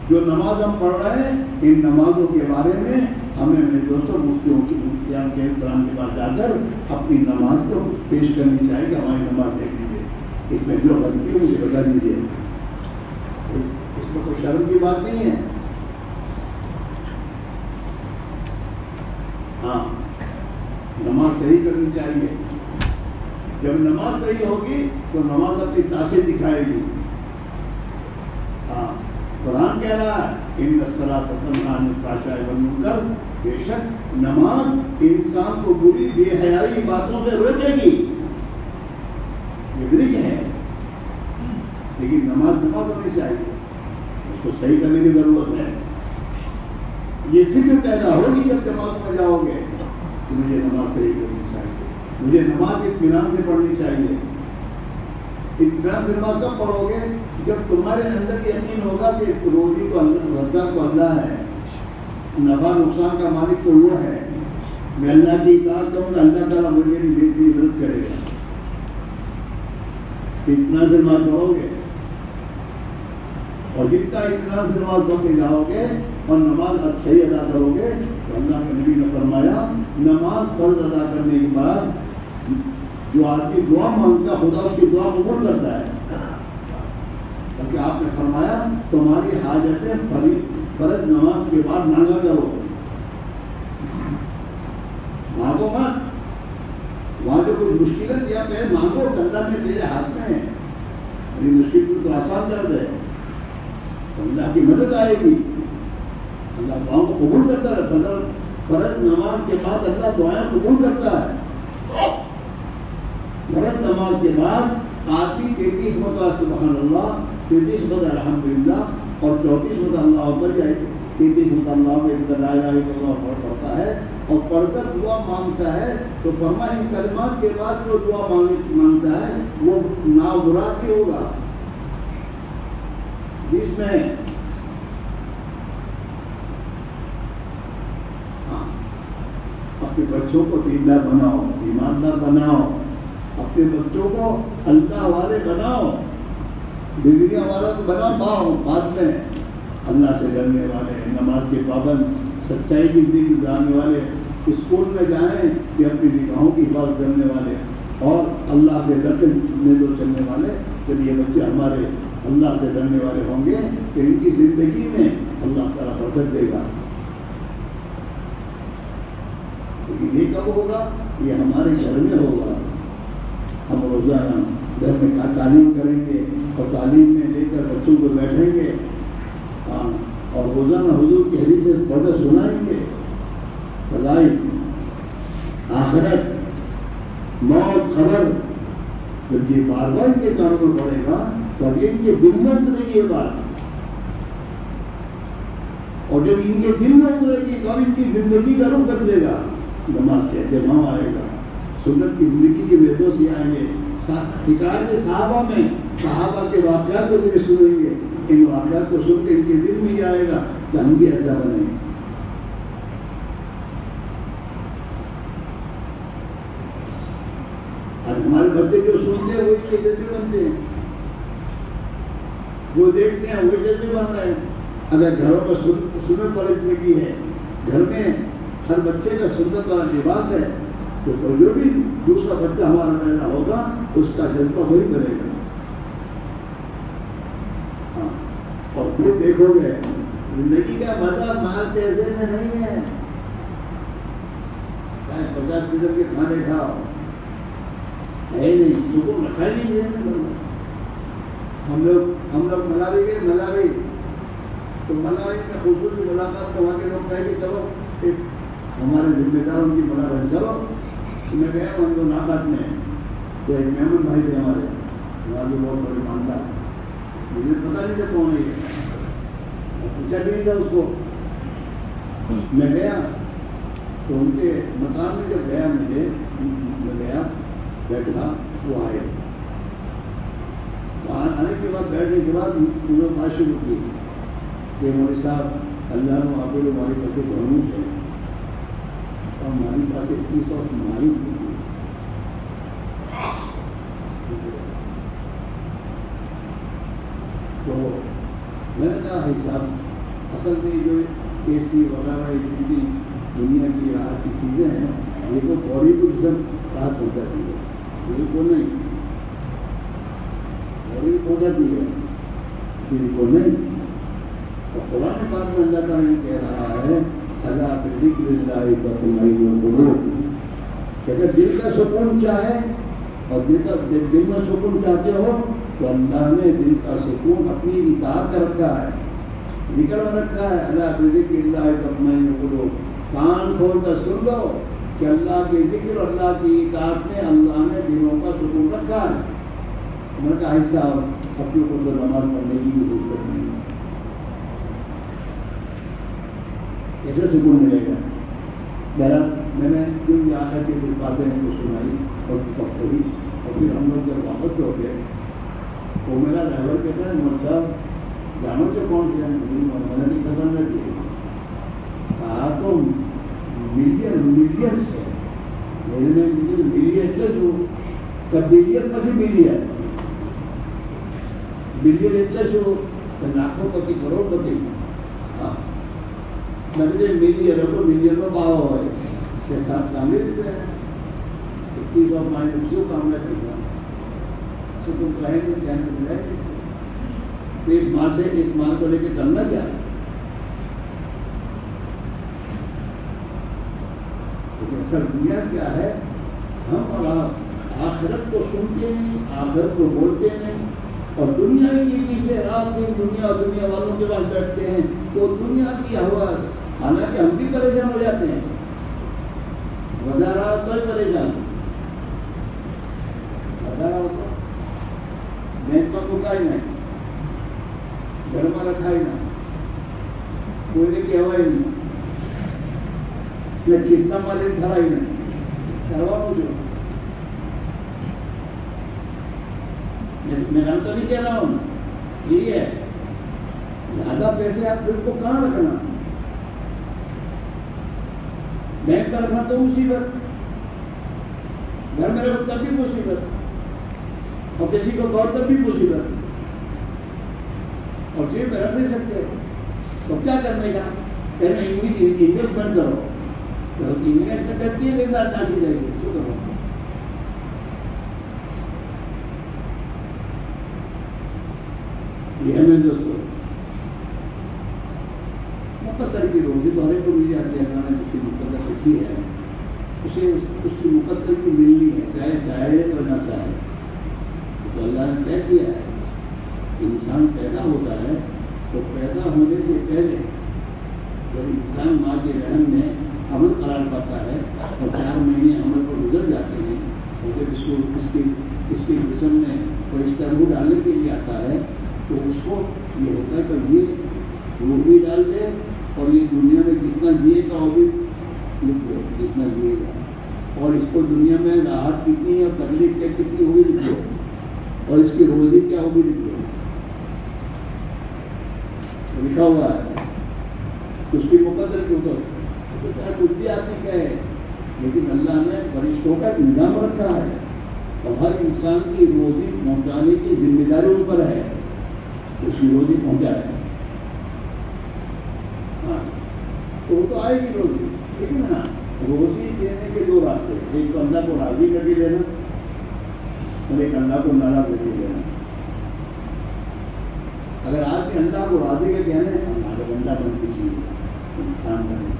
جو نماز ہم پڑھ رہے ہیں، ان نمازوں کے بارے میں ہمیں میرے دوستوں مفتیان کے کرام کے پاس جا کر اپنی نماز کو پیش کرنی چاہیے کہ ہماری نماز دیکھ لیجیے، اس میں جو غلطی ہے مجھے بتا دیجیے. اس میں کوئی شرم کی بات نہیں ہے. ہاں نماز صحیح کرنی چاہیے. جب نماز صحیح ہوگی تو نماز اپنی تاثیر دکھائے گی. ہاں قرآن کہہ رہا ہے ان الصلاۃ تنہی عن الفحشاء والمنکر، بے شک نماز انسان کو بری بے حیائی باتوں سے روکے گی. یہ گرک ہے، لیکن نماز ہونی چاہیے، اس کو صحیح کرنے کی ضرورت ہے. یہ فکر پیدا ہوگی جب دماغ میں جاؤ گے کہ مجھے نماز صحیح کرنی چاہیے، مجھے نماز اطمینان سے پڑھنی چاہیے. اطمینان سے نماز کب پڑھو گے؟ جب تمہارے اندر یقین ہوگا کہ روزی تو اللہ، رزاق تو اللہ ہے، نفع نقصان کا مالک تو وہ ہے، میں اللہ کی اطاعت کروں گا، اللہ تعالیٰ میری مدد کرے گا. اطمینان سے نماز پڑھو گے، اور جتنا اطمینان سے نماز پڑھتے جاؤ گے اور نماز صحیح ادا کرو گے تو اللہ کے نبی نے فرمایا نماز فرض ادا کرنے کے بعد جو آدمی دعا مانگتا خدا اس کی دعا قبول کرتا ہے. کیونکہ آپ نے فرمایا تمہاری حاجتیں فرض نماز کے بعد مانگا کرو، مانگو مت. وہاں جو کوئی مشکلت یا پہ مانگو کہ اللہ میں تیرے ہاتھ میں ہے، میری مشکل تو آسان کر دے، اللہ کی مدد آئے گی. اللہ دعاؤں کو قبول کرتا ہے. فرض نماز کے بعد اللہ دعائیں قبول کرتا ہے. فرض نماز کے بعد آدمی 33 مرتبہ سبحان اللہ، 33 مرتبہ الحمدللہ اور 34 مرتبہ اللہ اکبر جائے 33 مرتبہ اللہ لا الہ الا اللہ پڑھتا ہے اور پڑھ کر دعا مانگتا ہے. تو فرمایا ان کلمات کے بعد جو دعا مانگتا ہے وہ نامراد ہی ہوگا. جس میں اپنے بچوں کو دیندار بناؤ، ایماندار بناؤ، اپنے بچوں کو اللہ والے بناؤ، بگڑیا والا تو بناؤ. بعد میں اللہ سے ڈرنے والے، نماز کے پابند، سچائی کی زندگی گزارنے والے، اسکول میں جائیں کہ اپنی نگاہوں کی حفاظت کرنے والے اور اللہ سے ڈرتے چلنے والے. جب یہ بچے ہمارے اللہ سے ڈرنے والے ہوں گے تو ان کی زندگی میں اللہ تعالیٰ برکت دے گا. لیکن یہ کب ہوگا؟ یہ ہمارے گھر میں ہوگا. ہم روزانہ گھر میں تعلیم کریں گے اور تعلیم میں لے کر بچوں کو بیٹھیں گے اور روزانہ حضور کی حدیث سے پڑھ کر سنائیں گے. فضائل، آخرت، موت، خبر، جب یہ بار بار ان کے کانوں میں پڑے گا تو اب ان کے دل میں اترے گی یہ بات، اور جب ان کے دل میں اترے گی تو اب ان کی زندگی کا رخ بدلے گا. نماز کا اہتمام آئے گا، سنت کی زندگی کے ویدوں سے آئیں گے. حکایت صحابہ میں صحابہ کے واقعات کو جب سنیں گے ان واقعات کو سن کے ان کے دل میں یہ آئے گا کہ ہم بھی ایسا بنیں. ہمارے بچے جو سنتے ہیں وہی جذبے بنتے ہیں، وہ دیکھتے ہیں وہی جذبے بن رہے ہیں۔ اگر گھروں میں سنت والی زندگی ہے، گھر میں ہر بچے کا سنت والا لباس ہے، تو جو بھی دوسرا بچہ ہمارا پیدا ہوگا اس کا جذبہ وہی بنے گا۔ ہاں، اور پھر دیکھو گے زندگی کا مزہ مال پیسے میں نہیں ہے، چاہے 50 قسم کے کھانے کھاؤ، ہے نہیں، سکون رکھا ہی نہیں ہے۔ ہم لوگ ملاوی گئے، ملاوی تو ملاوی میں خصوصی ملاقات تو وہاں کے لوگ کہیں کہ چلو ایک ہمارے ذمہ داروں کی ملاقات، چلو میں گیا ہم کو ناکات میں، تو ایک مہمان بھائی تھے ہمارے، ہمارے جو بہت بڑے ماندار، مجھے پتا نہیں تھا کون ہے، پوچھا بھی نہیں تھا اس کو۔ میں گیا تو ان کے مکان میں جب گیا میں گیا بیٹھا، وہ آئے، وہاں آنے کے بعد بیٹھنے کے بعد انہوں نے بات شروع کی کہ مولوی صاحب اللہ نے آپ کو ہمارے پاس قانون ہے اور ہمارے پاس 21 مائی ہوئی تھی، تو میں نے کہا بھائی صاحب اصل میں جو اے سی وغیرہ جتنی دنیا کی راحت کی چیزیں ہیں یہ تو باڈی کو جسم راحت پہنچاتی ہے، دل کو نہیں، باڈی کو پہنچاتی ہے، دل کو نہیں۔ اور قرآن پاک میں اللہ تعالیٰ یہ کہہ رہا ہے اللہ بذکر اللہ تطمئن القلوب، کہ اگر دل کا سکون چاہے اور دل میں سکون چاہتے ہو تو اللہ نے دل کا سکون اپنی اطاعت کا رکھا ہے، ذکر میں رکھا ہے، اللہ بذکر اللہ تطمئن القلوب۔ کان کھول کر سن لو کہ اللہ کے ذکر، اللہ کی اطاعت میں اللہ نے دلوں کا سکون رکھا ہے۔ میں نے کہا ایسا اپنے کو تو نماز پڑھنے کی بھی فرصت نہیں ہے، کیسے سکون ملے گا؟ بہرحال میں نے دن آخر کی کچھ باتیں ان کو سنائی اور پڑھی، اور پھر ہم لوگ جب واپس ہو گئے تو میرا ڈرائیور کہتا ہے مول صاحب جانو سے کون سے میں نے خبر نہ دی، کہا تو ملینس ہے میرے میں ملین بلین پسی ملین بلین એટલે લાખો પતિ કરોડપતિ। میں نے ملین کو ملین میں پاؤ ہوئے کہ ساتھ شامل ہوئے 21 مائنڈ کیوں کام ہے پیسہ سو تم کہیں گے چین کو ملائے تو اس مال سے اس مال کو لے کے کرنا کیا؟ لیکن اصل دنیا کیا ہے؟ ہم اور آپ آخرت کو سنتے نہیں، آخرت کو بولتے نہیں، اور دنیا کے پیچھے رات دن دنیا اور دنیا والوں کے پاس بیٹھتے ہیں تو دنیا کی حواس، حالانکہ ہم بھی پریشان ہو جاتے ہیں، وجہ رہا تو پریشان وجہ رہا ہوتا بینک کا رکھا ہی نہیں، گھر میں رکھا ہی نہیں، کوئی کی ہوا ہی نہیں، نہ قسطہ مالک بھرا ہی نہیں، کروا مجھے میں تو نہیں کہہ رہا ہوں، یہ ہے زیادہ پیسے آپ پھر کو کہاں رکھنا؟ بینک پر رکھنا تو مصیبت، گھر میں رکھو تب بھی مصیبت، اور کسی کو کہو تب بھی مصیبت، اور جیب میں رکھ نہیں سکتے تو کیا کرنے کا؟ کہنا انویسٹمنٹ کرو، انویسٹمنٹ کرتی ہے بےزار ناسی جائے گی، شو کرو؟ یہ ہمیں دوستوں مقدر کی روزی تو ہر ایک کو مل جاتی ہے، اللہ نے جس کی مقدر رکھی ہے اسے اس کی مقدر کی ملنی ہے، چاہے چاہے اور نہ چاہے۔ تو اللہ نے طے کیا ہے کہ انسان پیدا ہوتا ہے تو پیدا ہونے سے پہلے جب انسان ماں کے رحم میں عمل قرار پاتا ہے اور 4 مہینے عمل کو گزر جاتے ہیں، اور جب اس کے جسم میں کوئی اس طرح ڈالنے کے لیے آتا ہے تو اس کو یہ ہوتا ہے کہ یہ روح بھی ڈال دے اور یہ دنیا میں کتنا جیے گا وہ بھی لکھ دو، کتنا جیے گا، اور اس کو دنیا میں راحت کتنی ہے اور تکلیف کیا کتنی ہوئی لکھ دو، اور اس کی روزی کیا ہوگی لکھ دو، لکھا ہوا ہے اس کی مقدر کیوں تو چاہے کچھ بھی آدمی کہے، لیکن اللہ نے فرشتوں کا ایک نظام رکھا ہے اور ہر انسان کی روزی پہنچانے کی ذمہ داری ان پر ہے، اس کی روزی پہنچائے. ہاں تو وہ تو آئے گی روزی، لیکن نا روزی دینے کے دو راستے، ایک تو اللہ کو راضی کر کے لینا اور ایک اللہ کو ناراض کر کے لینا. اگر آدمی اللہ کو راضی کر کے آنا ہے، اللہ کا بندہ بن کے چیز انسان بنے،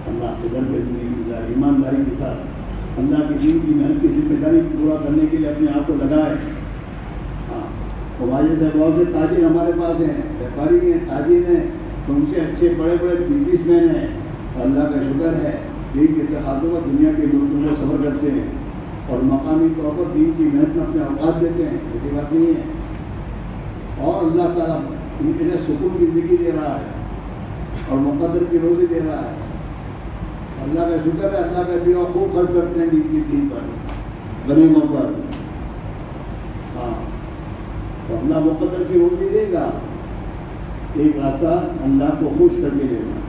اللہ سے ڈر کے زندگی گزارے، ایمانداری کے ساتھ اللہ کے دین کی محنت کی ذمہ داری پورا کرنے کے لیے اپنے آپ کو لگائے. ہاں ہمارے جیسے بہت سے تاجر ہمارے پاس ہیں، ویپاری ہیں، تاجر ہیں، تو ان سے اچھے بڑے بڑے بزنس مین ہیں. اللہ کا شکر ہے دین کے تقاضوں پر دنیا کے ملکوں میں سفر کرتے ہیں اور مقامی طور پر دین کی محنت میں اپنے اوقات دیتے ہیں، ایسی بات نہیں ہے. اور اللہ تعالیٰ انہیں سکون کی زندگی دے رہا ہے اور مقدر کی روزی دے رہا ہے. اللہ کا شکر ہے، اللہ کا دیا خوب خرچ کرتے ہیں دین کی دین پر، غریبوں پر. ہاں تو اللہ مقدر کی روزی دے گا. ایک راستہ اللہ کو خوش کر کے دینا،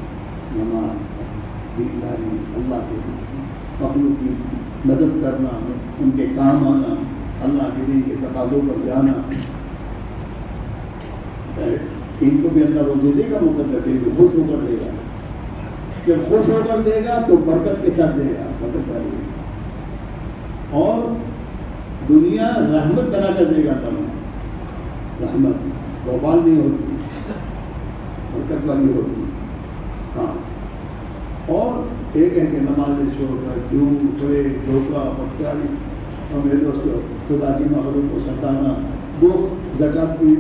نماز، دینداری، اللہ کے مخلوق کی مدد کرنا، ان کے کام آنا، اللہ کے دین کے تقاضوں پر جانا. ان کو بھی اللہ روزی دے گا مقدر کے لیے، خوش ہو کر دے گا. جب خوش ہو کر دے گا تو برکت کے ساتھ دے گا، برکت والی. اور دنیا رحمت بنا کر دے گا. تمہیں رحمت وبال نہیں ہوتی، برکت والی ہوتی. ہاں اور ایک ہے کہ نمازیں چھوڑ کر جھوٹ، فریب، دھوکہ، بدکاری اور میرے دوستوں خدا کی مخلوق کو ستانا، وہ زکوٰۃ بھی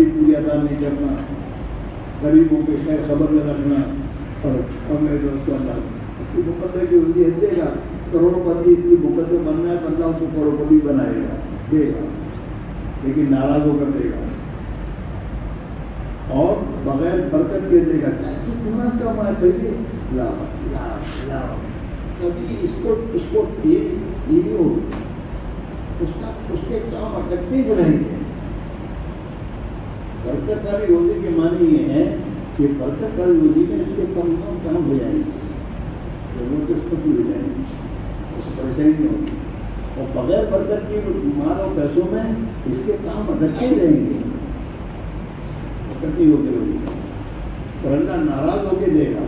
پوری ادا نہیں کرنا، غریبوں پہ خیر خبر نہ رکھنا. اور میرے دوستوں اللہ اس کی مقدر کی روزی دے گا. کروڑ پتی اس کی مقدر بننا ہے تو اللہ اس کو کروڑ پتی بنائے گا، دے گا، لیکن ناراض ہو کر دے گا اور بغیر برکت کے دے گا. کتنا کم ہے چاہیے لاؤ کبھی اس کو نہیں ہوگی، اس کے کام اکٹھے ہی رہیں گے. برکت والی روزی کے معنی یہ ہے کہ برکت والی روزی میں اس کے سب کام ہو جائیں گے، ضرورت اس کو بھی ہو جائیں گی، اس سے پریشانی نہیں ہوگی. اور بغیر برکت کی مال اور پیسوں میں اس کے کام اکٹھے ہی رہیں گے، اکٹھی ہو کے روزی اور اللہ ناراض ہو کے دے گا.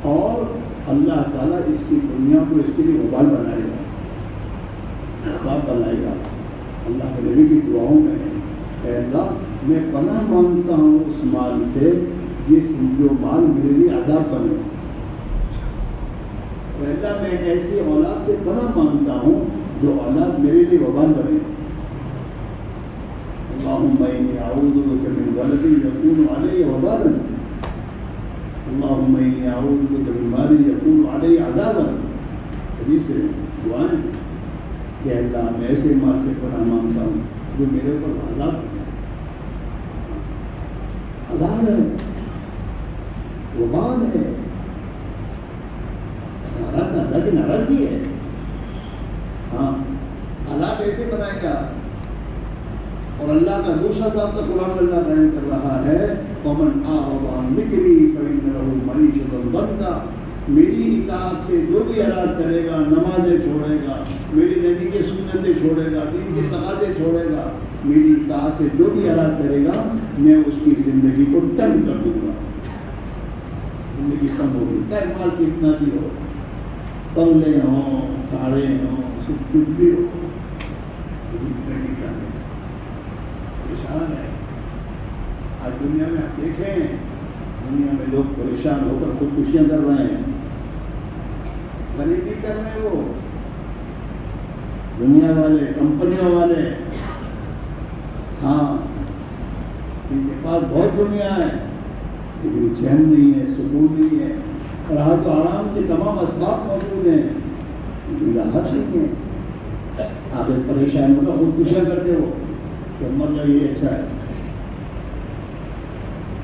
اور اللہ تعالیٰ اس کی دنیا کو اس کے لیے وبال بنائے گا، صاف بنائے گا. اللہ کے نبی کی دعاؤں میں اے اللہ میں پناہ مانگتا ہوں اس مال سے جو مال میرے لیے عذاب بنے. اے اللہ میں ایسی اولاد سے پناہ مانگتا ہوں جو اولاد میرے لیے وبال بنے. اللہم انی اعوذ بک من ولد یکون علی وبالا، اللہم انی اعوذ بک من مال یکون علی عذابا. حدیث ہے، دعائیں کہ اللہ میں ایسے مال سے پناہ مانگتا ہوں جو میرے اوپر عذاب ہے. عذاب ہے، وبال ہے، اللہ کی ناراضگی ہے. ہاں حالات ایسے بنائے گا. اور اللہ کا دوسرا ذات کا قرآن میں اللہ بیان کر رہا ہے وَمَنْ أَعْرَضَ عَنْ ذِكْرِي فَإِنَّ لَهُ مَعِيشَةً ضَنْكًا. میری اطاعت سے جو بھی اعراض کرے گا، نمازیں چھوڑے گا، میری نبی کے سنتیں چھوڑے گا، دین کے تقاضے چھوڑے گا، میری اطاعت سے جو بھی اعراض کرے گا میں اس کی زندگی کو تنگ کر دوں گا. زندگی کم ہوگی، چاہے مال کتنا بھی ہو، بنگلے ہوں، کاریں ہوں، سب کچھ بھی ہو، زندگی کم ہے، پریشان ہے. آج دنیا میں آپ دیکھیں، دنیا میں لوگ پریشان ہو کر خودکشیاں کر رہے ہیں، خریدی کر رہے ہیں. وہ دنیا والے، کمپنیوں والے، ہاں ان کے پاس بہت دنیا ہے لیکن چین نہیں ہے، سکون نہیں ہے. راحت و آرام کے تمام اسباب موجود ہیں لیکن راحت نہیں ہے. آخر پریشان ہوگا خودکشیاں کرتے ہو کہ مر جائے، یہ اچھا ہے.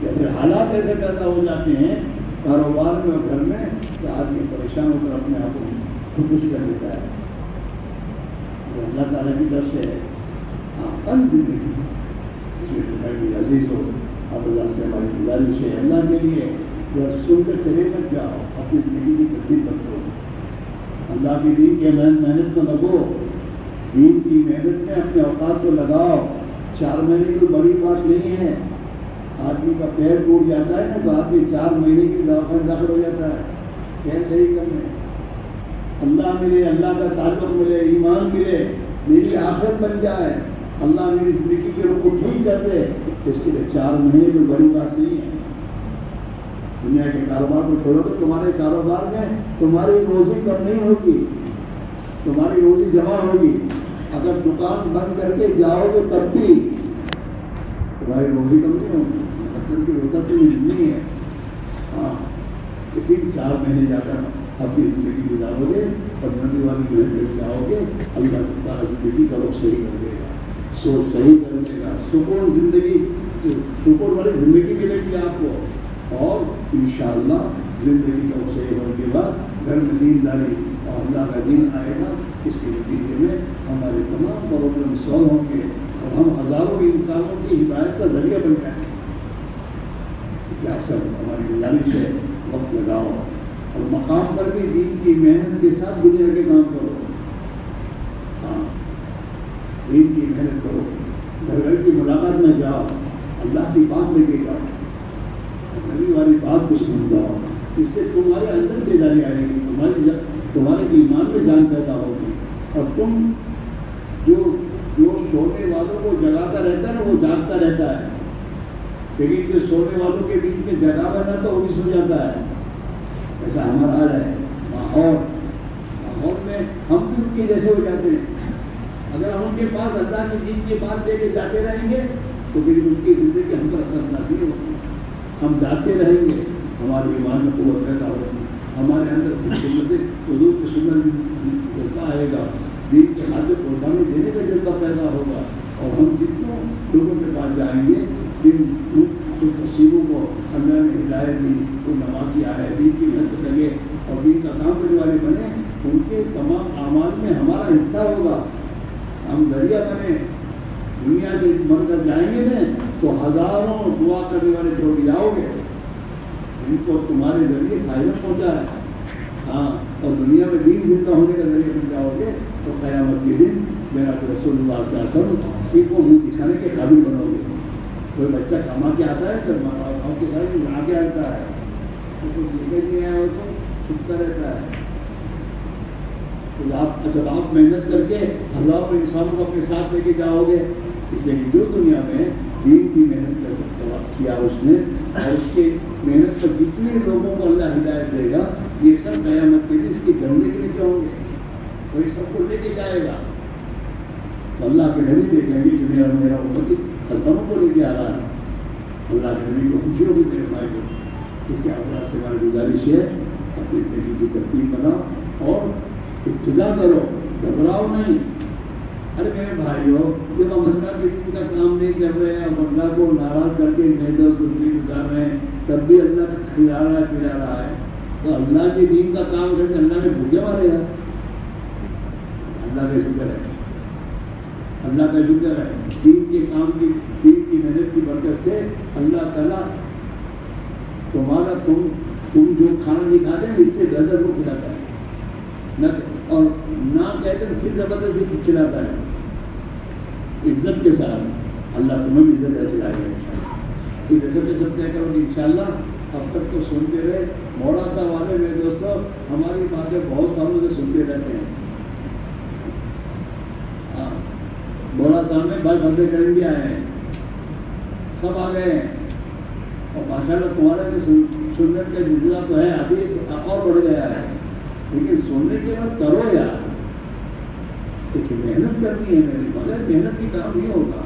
یا پھر حالات ایسے پیدا ہو جاتے ہیں کاروبار میں اور گھر میں کہ آدمی پریشان ہو کر اپنے آپ کو خودکش کر لیتا ہے. یہ اللہ تعالیٰ کی طرف سے ہے. ہاں کم زندگی اس میں تو عزیز ہو. اب اللہ سے ہماری گزارش ہے اللہ کے لیے سن کر چلے مت جاؤ، اپنی زندگی کی تبدیل کر دو. اللہ کی دین کے محنت میں لگو. دین کی محنت میں اپنے اوقات کو لگاؤ. 4 مہینے کوئی بڑی بات نہیں ہے. آدمی کا پیر ٹوٹ جاتا ہے نا تو آدمی 4 مہینے کی دواخانے داخل ہو جاتا ہے پیر صحیح کرنے. اللہ ملے, اللہ کا تعلق ملے, ایمان ملے, میری آخرت بن جائے, اللہ میری زندگی کے رخ کو ٹھیک کر دے, اس کے لیے 4 مہینے کوئی بڑی بات نہیں ہے. دنیا کے کاروبار کو چھوڑو تو تمہارے کاروبار میں تمہاری روزی کم نہیں ہوگی, تمہاری روزی جمع ہوگی. اگر دکان بند کر کے جاؤ گے تب بھی تمہاری روزی کم نہیں ہوگی, مطلب کہ روزہ تو نہیں ہے. ہاں, لیکن 4 مہینے جا کر اپنی زندگی گزارو گے اور نبی والی محنت کر جاؤ گے, اللہ تعالیٰ زندگی کا رخ صحیح کر دے گا, سوچ صحیح کر دے گا, سکون والی زندگی ملے گی آپ کو. اور انشاءاللہ زندگی کا رخ صحیح ہونے کے بعد گھر میں دینداری اور اللہ کا دین آئے گا. اس کے نتیجے میں ہمارے تمام پرابلم سالو ہوں گے اور ہم ہزاروں انسانوں کی ہدایت کا ذریعہ بن جائیں گے. اس لیے آپ سب ہماری گزارش ہے وقت لگاؤ اور مقام پر بھی دین کی محنت کے ساتھ دنیا کے کام کرو. ہاں, دین کی محنت کرو, گھر گھر کی ملاقات میں جاؤ, اللہ کی بات لے کے جاؤ, نبی والی بات کو سن جاؤ. اس سے تمہارے اندر بیداری آئے گی, تمہارے ایمان میں جان پیدا ہوگی. اور تم جو سونے والوں کو جگاتا رہتا ہے نا وہ جاگتا رہتا ہے, لیکن جو سونے والوں کے بیچ میں جگہ بنا تو وہ بھی سو جاتا ہے. ایسا ہمارا حال ہے. ماحول میں ہم بھی ان کے جیسے ہو جاتے ہیں. اگر ہم ان کے پاس اللہ کے دین کی بات لے کے جاتے رہیں گے تو پھر ان کی زندگی ہم پر اثر نہیں ہوگی. ہم جاتے رہیں گے, ہمارے ایمان میں قوت پیدا ہوگی, ہمارے اندر حضور کی سنت جذبہ آئے گا, دین کے خاطر قربانی دینے کا جذبہ پیدا ہوگا. اور ہم جتنے لوگوں کے پاس جائیں گے جن تصویروں کو اللہ نے ہدایت دی, وہ نمازی آئے, دین کی محنت لگے اور دین کا کام کرنے والے بنے, ان کے تمام اعمال میں ہمارا حصہ ہوگا. ہم ذریعہ بنے. دنیا سے بن کر جائیں گے نا تو ہزاروں دعا کرنے والے چھوڑ کے جاؤ گے ان کو تمہارے ذریعے فائدہ پہنچا ہے. ہاں, اور دنیا میں دین زندہ ہونے کا ذریعہ بن جاؤ گے تو قیامت کے دن جناب رسول اللہ صلی اللہ علیہ وسلم ان کو منہ دکھانے کے قابل بنو گے. کوئی بچہ کما کے آتا ہے تو ماں باپ کے ساتھ بنا کے آتا ہے, تو کچھ لے کے نہیں آیا ہو تو چھپتا رہتا ہے. تو جب آپ محنت کر کے ہزاروں انسانوں کو اپنے ساتھ لے کے جاؤ گے, اس لیے کہ جو دنیا میں دین کی محنت کیا اس نے, اور اس کے محنت پر جتنے لوگوں کو اللہ ہدایت دے گا, یہ سب قیامت کے لیے اس کے جھنڈے کے نیچے ہوں گے. تو اس سب کو لے کے جائے گا تو اللہ کے نبی دیکھیں گے کہ میرا امت ہزاروں کو لے کے آ رہا ہے. اللہ کے نبی کو خوشی ہوگی میرے بھائی کو. اس کے حوالے سے ہماری گزارش ہے اپنی زندگی کی ترتیب بناؤ اور ابتدا کرو, گھبراؤ نہیں. ارے میرے بھائیوں, جب ہم اللہ کے دین کا کام نہیں کر رہے ہیں, ہم اللہ کو ناراض کر کے محنت زندگی گزار رہے ہیں, تب بھی اللہ کا کھلا رہا ہے, پلا رہا ہے, تو اللہ کے دین کا کام کر کے اللہ میں بھوکے مارے گا. اللہ کا شکر ہے, اللہ کا شکر ہے. دین کے کام کی, دین کی محنت کی برکت سے اللہ تعالیٰ تمہارا تم جو کھانا نہیں کھاتے ہیں اس سے بہتر کو کھلاتا ہے, اور نہ کہتے ہیں پھر زبردستی کھلاتا ہے عزت کے ساتھ. اللہ تمہیں بھی عزت کھلائے گا. اس عزت کے سب طے کرو گے انشاءاللہ. اب تک تو سنتے رہے موڑا سا والے میرے دوستوں, ہماری باتیں بہت سالوں سے سنتے رہتے ہیں. ہاں, موڑا صاحب میں بھائی بندے کریں بھی آئے ہیں, سب آ گئے ہیں, اور ماشاء اللہ تمہارا بھی سنت کا جزیرہ تو ہے, ابھی اور بڑھ گیا ہے, لیکن سننے کے بعد کرو یار. دیکھیے محنت کرنی ہے میری, مگر محنت کی کام نہیں ہوگا.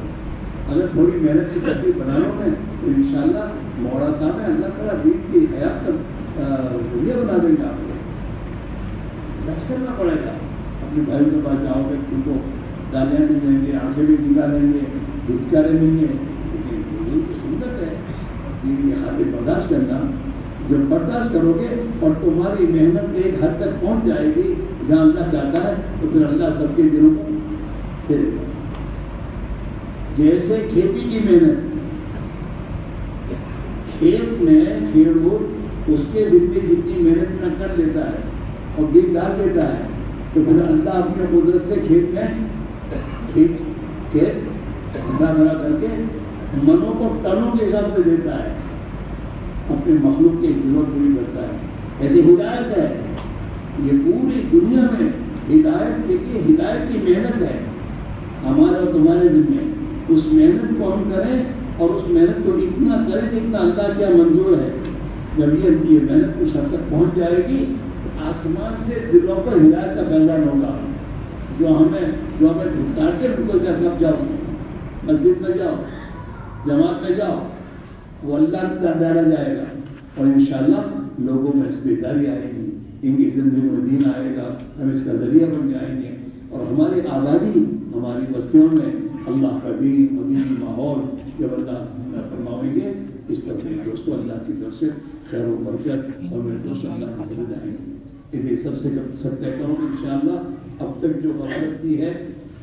اگر تھوڑی محنت کی ترتیب بنا لو میں تو انشاءاللہ موڑا صاحب ہے اللہ تعالیٰ دین کی حیات کا ذریعہ بنا دیں گے. آپ کو لچ کرنا پڑے گا. اپنے بھائی کے پاس جاؤ گے, ان کو گالیاں بھی دیں گے, آنکھیں بھی نکالیں گے, دھتکارے دیں گے, لیکن بزرگ کی سنت ہے دین کی خاطر برداشت کرنا. جب برداشت کرو گے اور تمہاری محنت ایک حد تک پہنچ جائے گی جہاں اللہ چاہتا ہے, تو پھر اللہ سب کے دلوں کو پھیرے گا. جیسے کھیتی کی محنت, کھیت میں کھیڑور اس کے ذمے جتنی محنت نہ کر لیتا ہے اور بیج ڈال دیتا ہے, تو پھر اللہ اپنے قدرت سے کھیت میں ٹھیک کہ بھرا بھرا کر کے منوں کو ٹنوں کے حساب سے دیتا ہے، اپنے مخلوق کی ضرورت پوری کرتا ہے. ایسی ہدایت ہے. یہ پوری دنیا میں ہدایت کے لیے ہدایت کی محنت ہے ہمارے اور تمہارے ذمے. اس محنت کو ہم کریں اور اس محنت کو اتنا کریں جتنا اللہ کیا منظور ہے. جب یہ محنت اس حد تک پہنچ جائے گی تو آسمان سے دلوں پر ہدایت کا فیضان ہوگا. جو ہمیں ٹھکراتے ہیں ان کو کب جاؤ، مسجد میں جاؤ، جماعت میں جاؤ، وہ اللہ کا دائرہ جائے گا اور انشاءاللہ لوگوں میں اس بیداری آئے گی، ان کی زندگی میں دین آئے گا، ہم اس کا ذریعہ بن جائیں گے اور ہماری آبادی، ہماری بستیوں میں اللہ کا دین مدینی ماحول جب اللہ زندہ فرمائیں گے. اس پر میرے دوستوں اللہ کی طرف سے خیر و برکت اور میرے دوستوں اللہ کی مدد آئیں گے. اسے سب سے سب طے کروں انشاءاللہ. اب تک جو غفلت کی ہے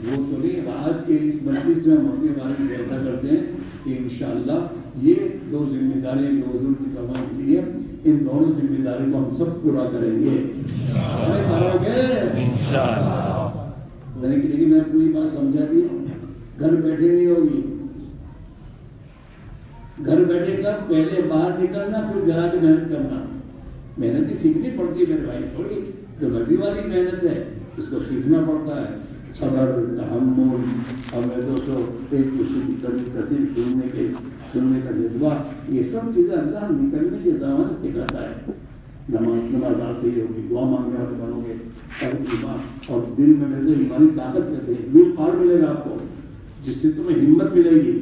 وہ تو نہیں، آج کے اس مجلس میں ہم اپنے بارے میں فیصلہ کرتے ہیں کہ انشاءاللہ یہ دو ذمہ داریاں جو حضور کی فرمان کی ہے، ان دونوں ذمہ داریوں کو ہم سب پورا کریں گے. کرو گے انشاءاللہ. لیکن میں پوری بات سمجھا دی. گھر بیٹھے نہیں ہوگی. گھر بیٹھے کر پہلے باہر نکلنا، پھر گھر کے محنت کرنا. محنت بھی سیکھنی پڑتی ہے میرے بھائی، تھوڑی جو نبی والی محنت ہے اس کو سیکھنا پڑتا ہے. صبر، تحمل اور میرے دوستوں ایک دوسرے کی تکلیف سننے کا جذبہ، یہ سب چیزیں اللہ نکلنے کے زمانے سکھاتا ہے. نماز صحیح ہوگی، دعا مانگنے والے بنو گے اور دل میں میرے ایمانی طاقت کہتے ہیں، دل پار ملے گا آپ کو جس سے تمہیں ہمت ملے گی.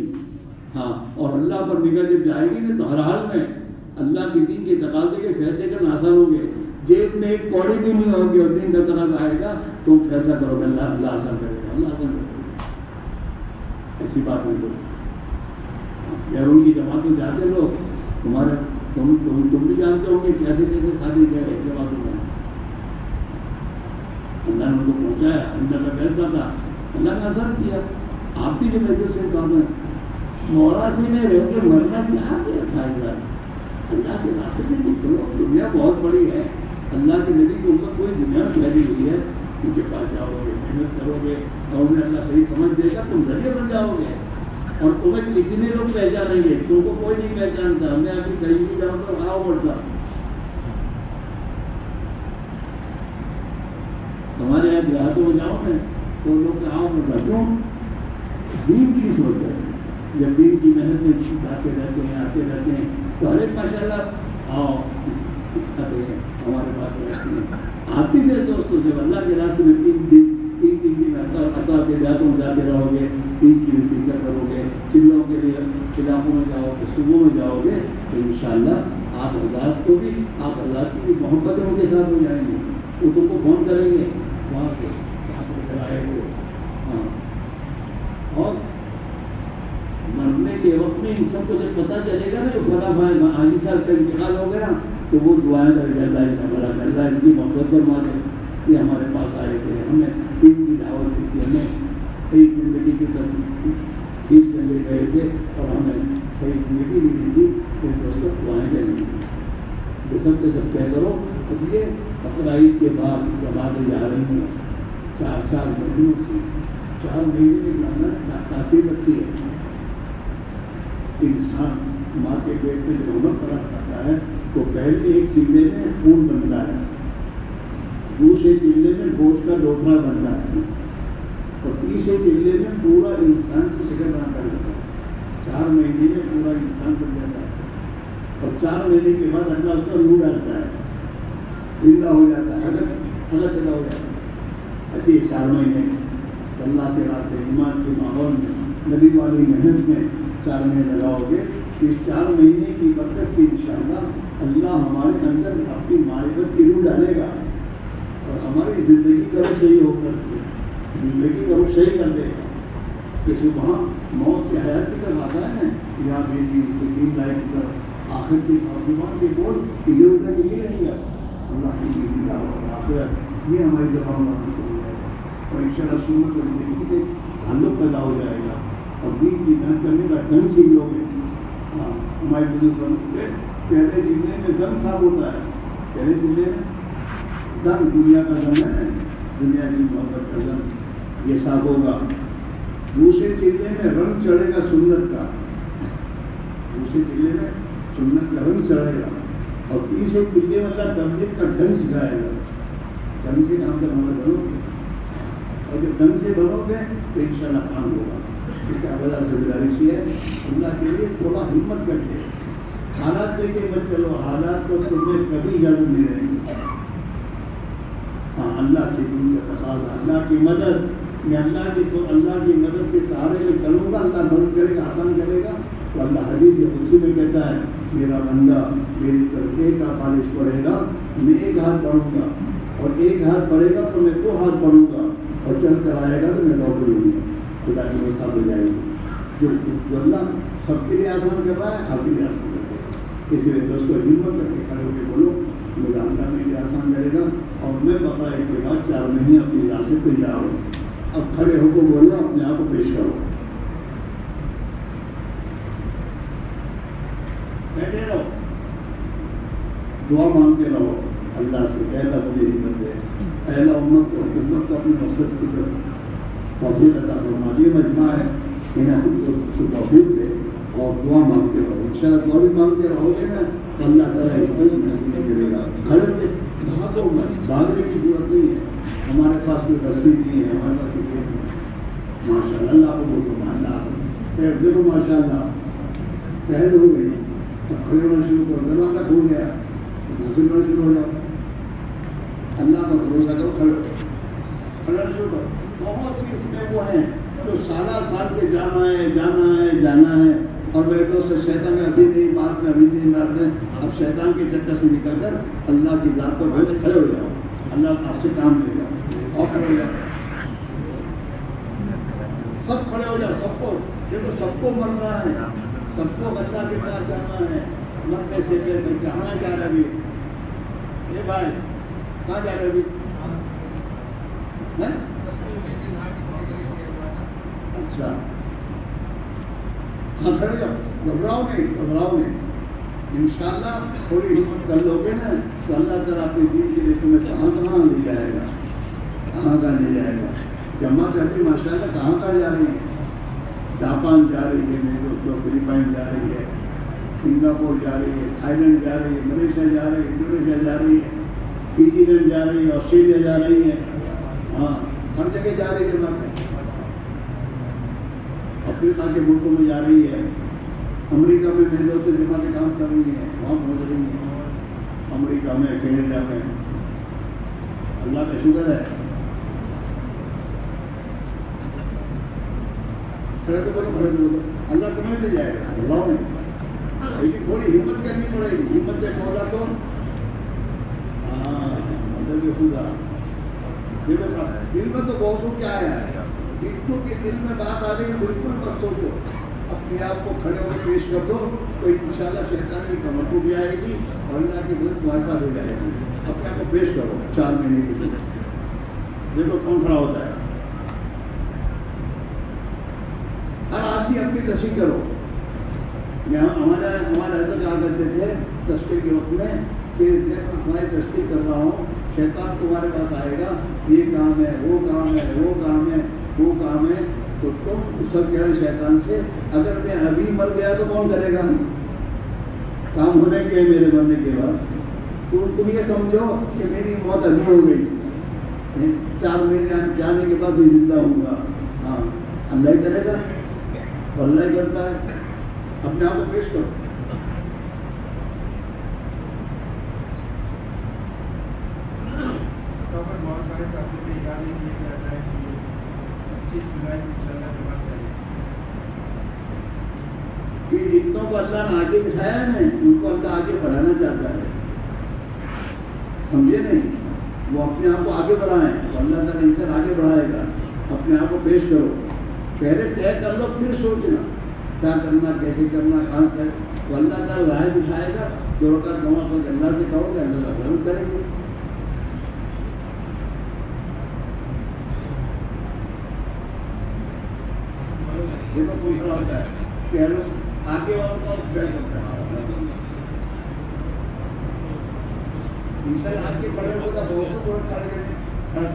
ہاں، اور اللہ پر نگاہ جب جائے گی نا تو ہر حال میں اللہ کے دین کے تقاضے کے فیصلے کرنا آسان ہوں گے. جیب میں ایک کوڑی بھی نہیں ہوگی اور دین کا تقاضا آئے گا تو فیصلہ کرو گے، اللہ آسان کرے گا، اللہ آسان کرے گا. ایسی بات نہیں ہوتی. یار ان کی جماعت میں جاتے لوگ، تم بھی جانتے ہوں گے کیسے کیسے شادی کر رہے جماعتوں میں. اللہ نے ان کو پہنچایا، اللہ کا فیصلہ تھا، اللہ نے آسان کیا. آپ بھی جب ایسے سے کام ہے موراسی میں رہ کے مرنا کیا تھا. اللہ کے راستے میں نکلو. دنیا بہت بڑی ہے. اللہ کے نبی کی امت کوئی دنیا میں پھیلی ہوئی ہے. ان کے پاس جاؤ گے، محنت کرو گے اور انہیں اللہ صحیح سمجھ دے گا، تم ذریعہ بن جاؤ گے. اور تمہیں کتنے لوگ پہچانیں گے؟ تم کو کوئی نہیں پہچانتا. میں ابھی کہیں بھی جاؤں تو آؤ پڑتا. ہمارے یہاں دیہاتوں میں جاؤ میں تو لوگ آؤ پڑتا. کیوں؟ دین کی سوچ ہے. جب دین کی محنت میں جاتے رہتے ہیں، آتے رہتے ہیں تو ہر ایک ماشاء اللہ آؤ آتے ہیں، ہمارے پاس رہتے ہیں. آپ بھی میرے دوستوں جب اللہ کے راستے میں تین دن عطا کے دیہاتوں میں جاتے رہو گے، تین کی فکر کرو گے، چلوں کے علاقوں میں جاؤ گے، صبح میں جاؤ گے تو انشاءاللہ آپ حضرات کو بھی، آپ حضرات کی بھی محبت ان کے ساتھ ہو جائیں گے. وہ تم کو فون کریں گے وہاں سے آپ ادھر آئے ہوئے. ہاں، اور مرنے کے وقت میں ان سب کو جب پتہ چلے گا نا جو فلاں بھائی حاجی صاحب کا انتقال ہو گیا تو وہ دعائیں کرے گا، اللہ کا بھلا کر، اللہ ان کی محبت فرما دے. یہ ہمارے پاس آئے تھے، ہمیں دین کی دعوت دی تھی، ہمیں صحیح زندگی کی طرف کھینچ کر لے گئے تھے اور ہمیں صحیح زندگی بھی دی تھی. پھر دوستوں دعائیں کریں گے. یہ سب کے سب طے کرو. اب یہ بقرعید کے بعد جب آگے جا رہی ہیں 4 مہینوں کی، 4 مہینے میں تاثیر رکھتی ہے. انسان ماں کے پیٹ میں جب عمر پڑا کرتا ہے تو پہلے ایک چلے میں خون بنتا ہے، دوسرے چلے میں گوشت کا لوٹنا بنتا ہے اور تیسرے چلے میں پورا انسان کی شکل بنا کر لیتا ہے. 4 مہینے میں پورا انسان بن جاتا ہے اور 4 مہینے کے بعد اللہ اس کا روح ڈالتا ہے، زندہ ہو جاتا ہے، الگ جگہ ہو جاتا ہے. ایسے 4 مہینے اللہ کے راستے ایمان کے ماحول میں نبی والی محنت میں 4 مہینے لگاؤ گے. اس 4 مہینے کی برکت سے انشاءاللہ اللہ ہمارے اندر اپنی معرفت کی روح ڈالے گا اور ہماری زندگی کا روح صحیح ہو کر زندگی کا روح صحیح کر دے گا. جیسے وہاں موت سے حیات کی طرف آتا ہے نا، یہاں بھیجی سے دین لائے کی طرف آخر کی زبان کے بول ادھر ادھر کے نہیں رہیں گا. اللہ کی دین دعوت آخرت یہ ہماری زبان میں شروع ہو جائے گا اور انشاءاللہ سنت و زندگی سے تعلق پیدا ہو جائے گا اور دین کی محنت کرنے کا ڈھنگ سیکھ لو گے. ہاں، ہمارے بزرگ بنتے پہلے چلنے میں زم صاف ہوتا ہے. پہلے چلنے میں زم دنیا کا زم ہے، دنیا کی محبت کا زم یہ صاف ہوگا. دوسرے چلے میں رنگ چڑھے گا سنت کا، دوسرے چلے میں سنت کا رنگ چڑھے گا، اور تیسرے چلے میں اللہ تبلیغ کا ڈھنگ سکھائے گا. ڈھنگ سے کام کرنا بنو گے، اور جب ڈھنگ سے بنو گے تو انشاءاللہ کام ہوگا. اس کا وجہ سے گزارش ہے اللہ کے لیے تھوڑا ہمت کر کے حالات دے کے مت چلو، حالات تو تمہیں کبھی اجازت نہیں رہیں گے. ہاں اللہ کے دین کا تقاضا، اللہ کی مدد، میں اللہ کی مدد کے سہارے میں چلوں گا، اللہ مدد کرے گا، آسان کرے گا. تو اللہ حدیث قدسی میں کہتا ہے میرا بندہ میری طرف ایک ہاتھ پالش پڑے گا میں ایک ہاتھ پڑھوں گا، اور ایک ہاتھ پڑے گا تو میں 2 ہاتھ پڑھوں گا، اور چل کر آئے گا تو میں دوڑ لوں گا. خدا کی مثال ہو جائے گی. جو اللہ سب کے لیے آسان کر رہا ہے آپ کے لیے آسان کر رہا ہے. اس لیے دوستوں ہمت کر کے کھڑے ہو کے بولو میرا اللہ میرے لیے آسان کرے گا، اور میں بقرعید کے بعد 4 مہینے اپنی ذات سے تیار ہوں. اب کھڑے ہو کے بولو، اپنے آپ کو پیش کرو، بیٹھے رہو، دعا مانگتے رہو اللہ سے. اے اللہ مجھے ہمت دے، اے اللہ امت کو اپنے مقصد کی طرف توفیق عطا فرما. یہ مجمع ہے، انہیں خود کو توفیق دے، اور دعا مانگتے رہو. انشاءاللہ دعا بھی مانگتے رہو گے نا تو اللہ تعالیٰ اس پر محسوس کرے گا. کھڑے کے بھاگو مت، بھاگنے کی ضرورت نہیں ہے. ہمارے پاس کوئی رسی نہیں ہے، ہمارے پاس کوئی نہیں ہے. ماشاء اللہ اللہ کو بولو اللہ پھر دیکھو ماشاء اللہ پہل ہو گئی. اب کھڑے ہونا شروع کرو، دروازہ کھل گیا تو دوسری ہونا شروع ہو جاؤ. اللہ کا بھروسہ کرو، کھڑا شروع کرو. بہت سی اس میں وہ ہیں جو سالہ سال سے جانا ہے، اور میرے دوست شیطان میں ابھی نہیں بات میں اب شیطان کے چکر سے نکل کر اللہ کی ذات پر بیٹھ کھڑے ہو جاؤ. اللہ آپ سے کام لے گا، اور کھڑے ہو جاؤ، سب کھڑے ہو جاؤ. سب کو دیکھو، سب کو مرنا ہے، سب کو اللہ کے پاس جانا ہے. مرنے سے پہلے کہاں جا رہا ابھی؟ اے بھائی کہاں جا رہے ابھی؟ اچھا ہاں کھڑے جاؤ، گھبراؤ نہیں. انشاءاللہ تھوڑی ہمت کر لو گے نا تو اللہ تعالیٰ اپنی دین کے لیے تمہیں کہاں لے جائے گا. جمع کر کے ماشاءاللہ کہاں جا رہی ہے؟ جاپان جا رہی ہے میرے دوستوں، فلپائن جا رہی ہے، سنگاپور جا رہی ہے، تھائی لینڈ جا رہی ہے، ملیشیا جا رہی ہے، انڈونیشیا جا رہی ہے، فیجی لینڈ جا رہی ہے، آسٹریلیا جا رہی ہے. ہاں ہر جگہ جا رہی ہے جماعت. افریقہ کے ملکوں میں جا رہی ہے. امریکہ میں میرے دوست جماعتیں کام کر رہی ہیں، وہاں پہنچ رہی ہیں. امریکہ میں، کینیڈا میں. اللہ کا شکر ہے. کھڑے تو بولو اللہ تمہیں دے جائے گا. گھبراؤ نہیں، لیکن تھوڑی ہمت کرنی پڑے گی. ہمت سے مولا تو مدد خدا. دل میں تو بہت کیا آیا ہے، جتوں کے دل میں بات آ رہی ہے بالکل مت سوچو، اپنے آپ کو کھڑے ہو کے پیش کر دو تو انشاءاللہ شیطان کی کمر کو بھی آئے گی اور اللہ کی مدد تمہارے ساتھ ہو جائے گی. اپنے آپ کو پیش کرو 4 مہینے کے لیے. دیکھو کون کھڑا ہوتا ہے. ہر آدمی اپنی تشریح کرو. ہمارے حضرت کہا کرتے تھے تشریح کے وقت میں کہ میں تمہاری تشریح کر رہا ہوں، شیطان تمہارے پاس آئے گا، یہ کام ہے، وہ کام ہے، وہ کام ہے، وہ کام ہے، تو تم سب کہہ رہے شیطان سے اگر میں ابھی مر گیا تو کون کرے گا؟ کام ہونے کے میرے مرنے کے بعد. تم یہ سمجھو کہ میری موت ابھی ہو گئی، 4 مہینے جانے کے بعد بھی زندہ ہوں گا. ہاں اللہ ہی کرے گا، اور اللہ ہی کرتا ہے. اپنے آپ کو پیش کرو. بہت سارے ساتھیوں کو یاد نہیں کیا جاتا ہے کہ 25 جولائی کو انشاءاللہ جماعت کریں. کہ جتنوں کو اللہ نے آگے بٹھایا ہے نا ان کو اللہ آگے بڑھانا چاہتا ہے. سمجھے نہیں؟ وہ اپنے آپ کو آگے بڑھائیں تو اللہ تعالیٰ ان سے آگے بڑھائے گا. اپنے آپ کو پیش کرو، پہلے طے کر لو پھر سوچنا کیا کرنا، کیسے کرنا، کہاں کر. تو اللہ تعالیٰ راہ دکھائے گا. 2 رکعت نماز پڑھ کے اللہ سے کہو گے، اللہ تعالیٰ ضرور کریں گے. دیکھو کون کھڑا ہوتا ہے، آگے والوں کو بیٹھ ہوتا ہے. انسان آگے کھڑے ہوتا ہے، بہت کھڑے کھڑا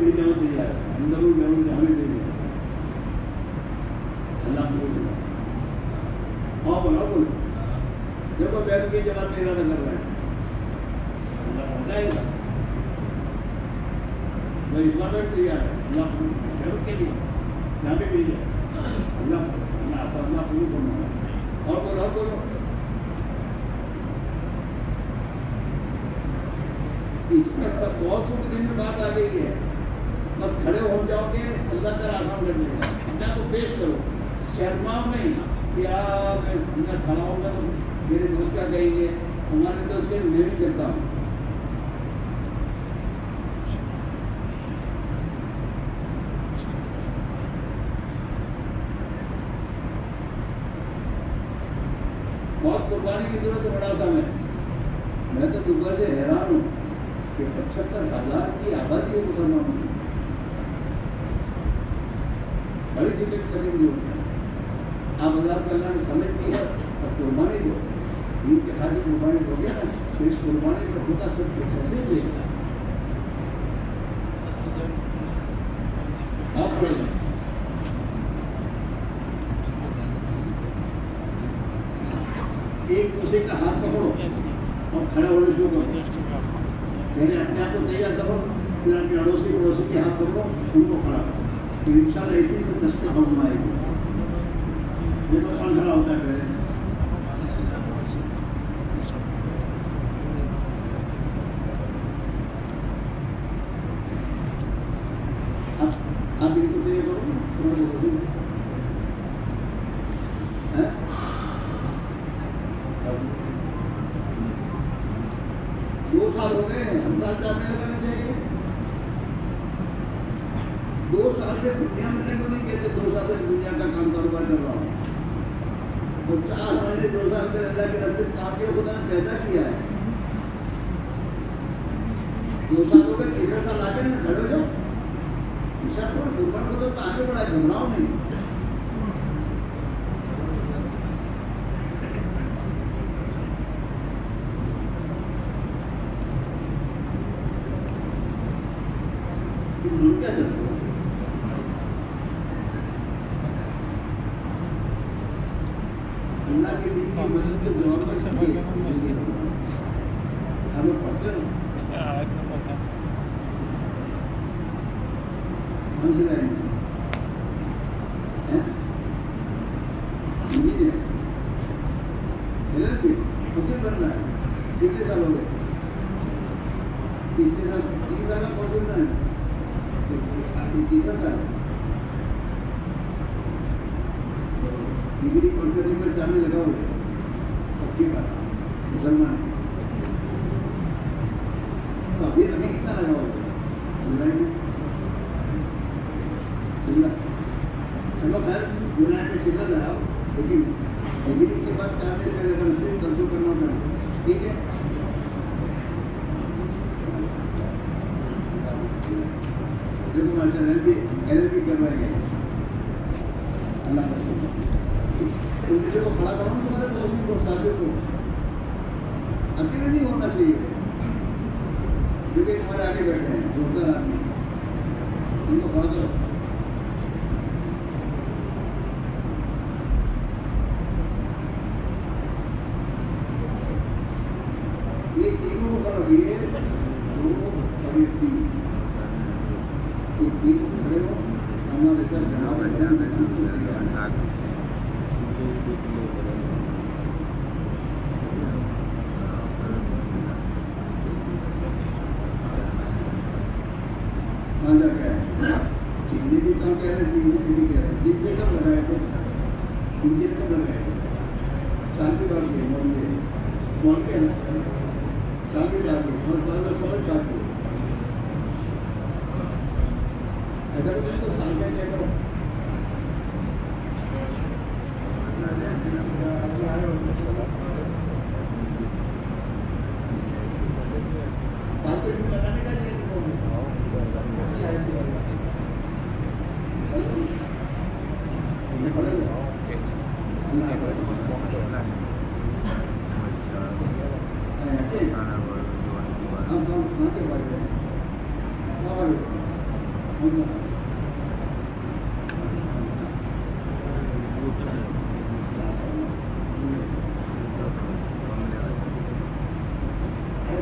بھی نعمت دے جائے اندر نعمت ہمیں دے دیا اللہ کو بولے ہاں بولا بولو دیکھو بیٹھ کے جواب میں ارادہ کر رہے ہیں اللہ بتائے گا میں اس بار بیٹھ دیا ہے اللہ کو نعمت کے لیے یہاں پہ بھی ہے اللہ آسان اللہ پوری کرنا اور بولو اس میں سب بہت چھوٹے دن میں بات آ گئی ہے بس کھڑے ہو جاؤ گے اللہ تعالیٰ آسان کر دے گا نہ تو پیش کرو شرماؤ نہیں کیا میں کھڑا ہوں گا تو میرے دوست کیا کہیں گے ہمارے دوست کے میں بھی چلتا ہوں بہت قربانی کی ضرورت ہے بڑا سا میں تو دوبارہ سے حیران ہوں کہ 75,000 کی آبادی ہے مسلمانوں کی بڑی فکر کرنے کی ضرورت ہے آپ ہزار کا اللہ نے سمجھ دی ہے اور قربانی دو دین کے خاطر قربانی دو گے نا تو اس قربانی پر خدا سب کو کرنے دے گا آپ پڑھیں ایک دوسرے کا ہاتھ پکڑو اور کھڑے ہونے شروع کرو پہلے اپنے آپ کو تیار کرو پھر اپنے پڑوسی کے ہاتھ پکڑو ان کو کھڑا کرو پھر ان شاء اللہ اسی سے دس پہ حکم آئے گی یہ تو کون کھڑا ہوتا ہے پہلے آپ ان کو تیار کرو دو سال ہو گئے ہم سال کا نہیں کرنا چاہیے 2 سال سے دنیا میں نہیں کہتے 2 سال سے دنیا کا کام کاروبار کر رہا ہوں تو 4 مہینے 2 سال میں اللہ کے رب اس کام کے خدا نے پیدا کیا ہے 2 سال ہو گئے 3 سال آ گئے نا کھڑے ہو جاؤ ایسا کو قربان کو تو آگے بڑھا ہے گھبراؤ نہیں کیا کرتے ہو اللہ کے دین کی مدد کے دور میں سب ہمیں پڑھتے ہو بننا ہے کتنے سال ہو گئے 3 سال کا کورس بننا ہے تیسرا سال ڈگری کانفرنس میں چاہنے لگا ہو اب کی بات مسلمان تو ابھی کتنا لگا ہوگا چلو خیر جولائی میں چلا لگاؤ لیکن ڈگری کے بعد چاہنے لگا پھر کنسو کرنا پڑے ٹھیک ہے دیکھو ماشاء اللہ ایل بھی کروائے گئے اللہ کا کو کھڑا کرو تمہارے پڑوسی کو ساتھیوں کو اکیلے نہیں ہونا چاہیے جو کہ تمہارے آگے بیٹھے ہیں دوسرا آدمی ان کو کھڑا کرو یہ تینوں کو کرو یہ دونوں کبھی تین کھڑے ہو ہمارے سر جناب مانجا کیا ہے چیزیں بھی کام کہہ رہے ہیں بھی کہہ رہے ہیں دن سے کب لگائے تھے انجن کب لگائے تھے سال کی بات کی مول کے سال کی بات کی اور بعض سمجھ بات کی ایسا کہ تم کو سال کا کیا کرو سال کو لگانے کا نہیں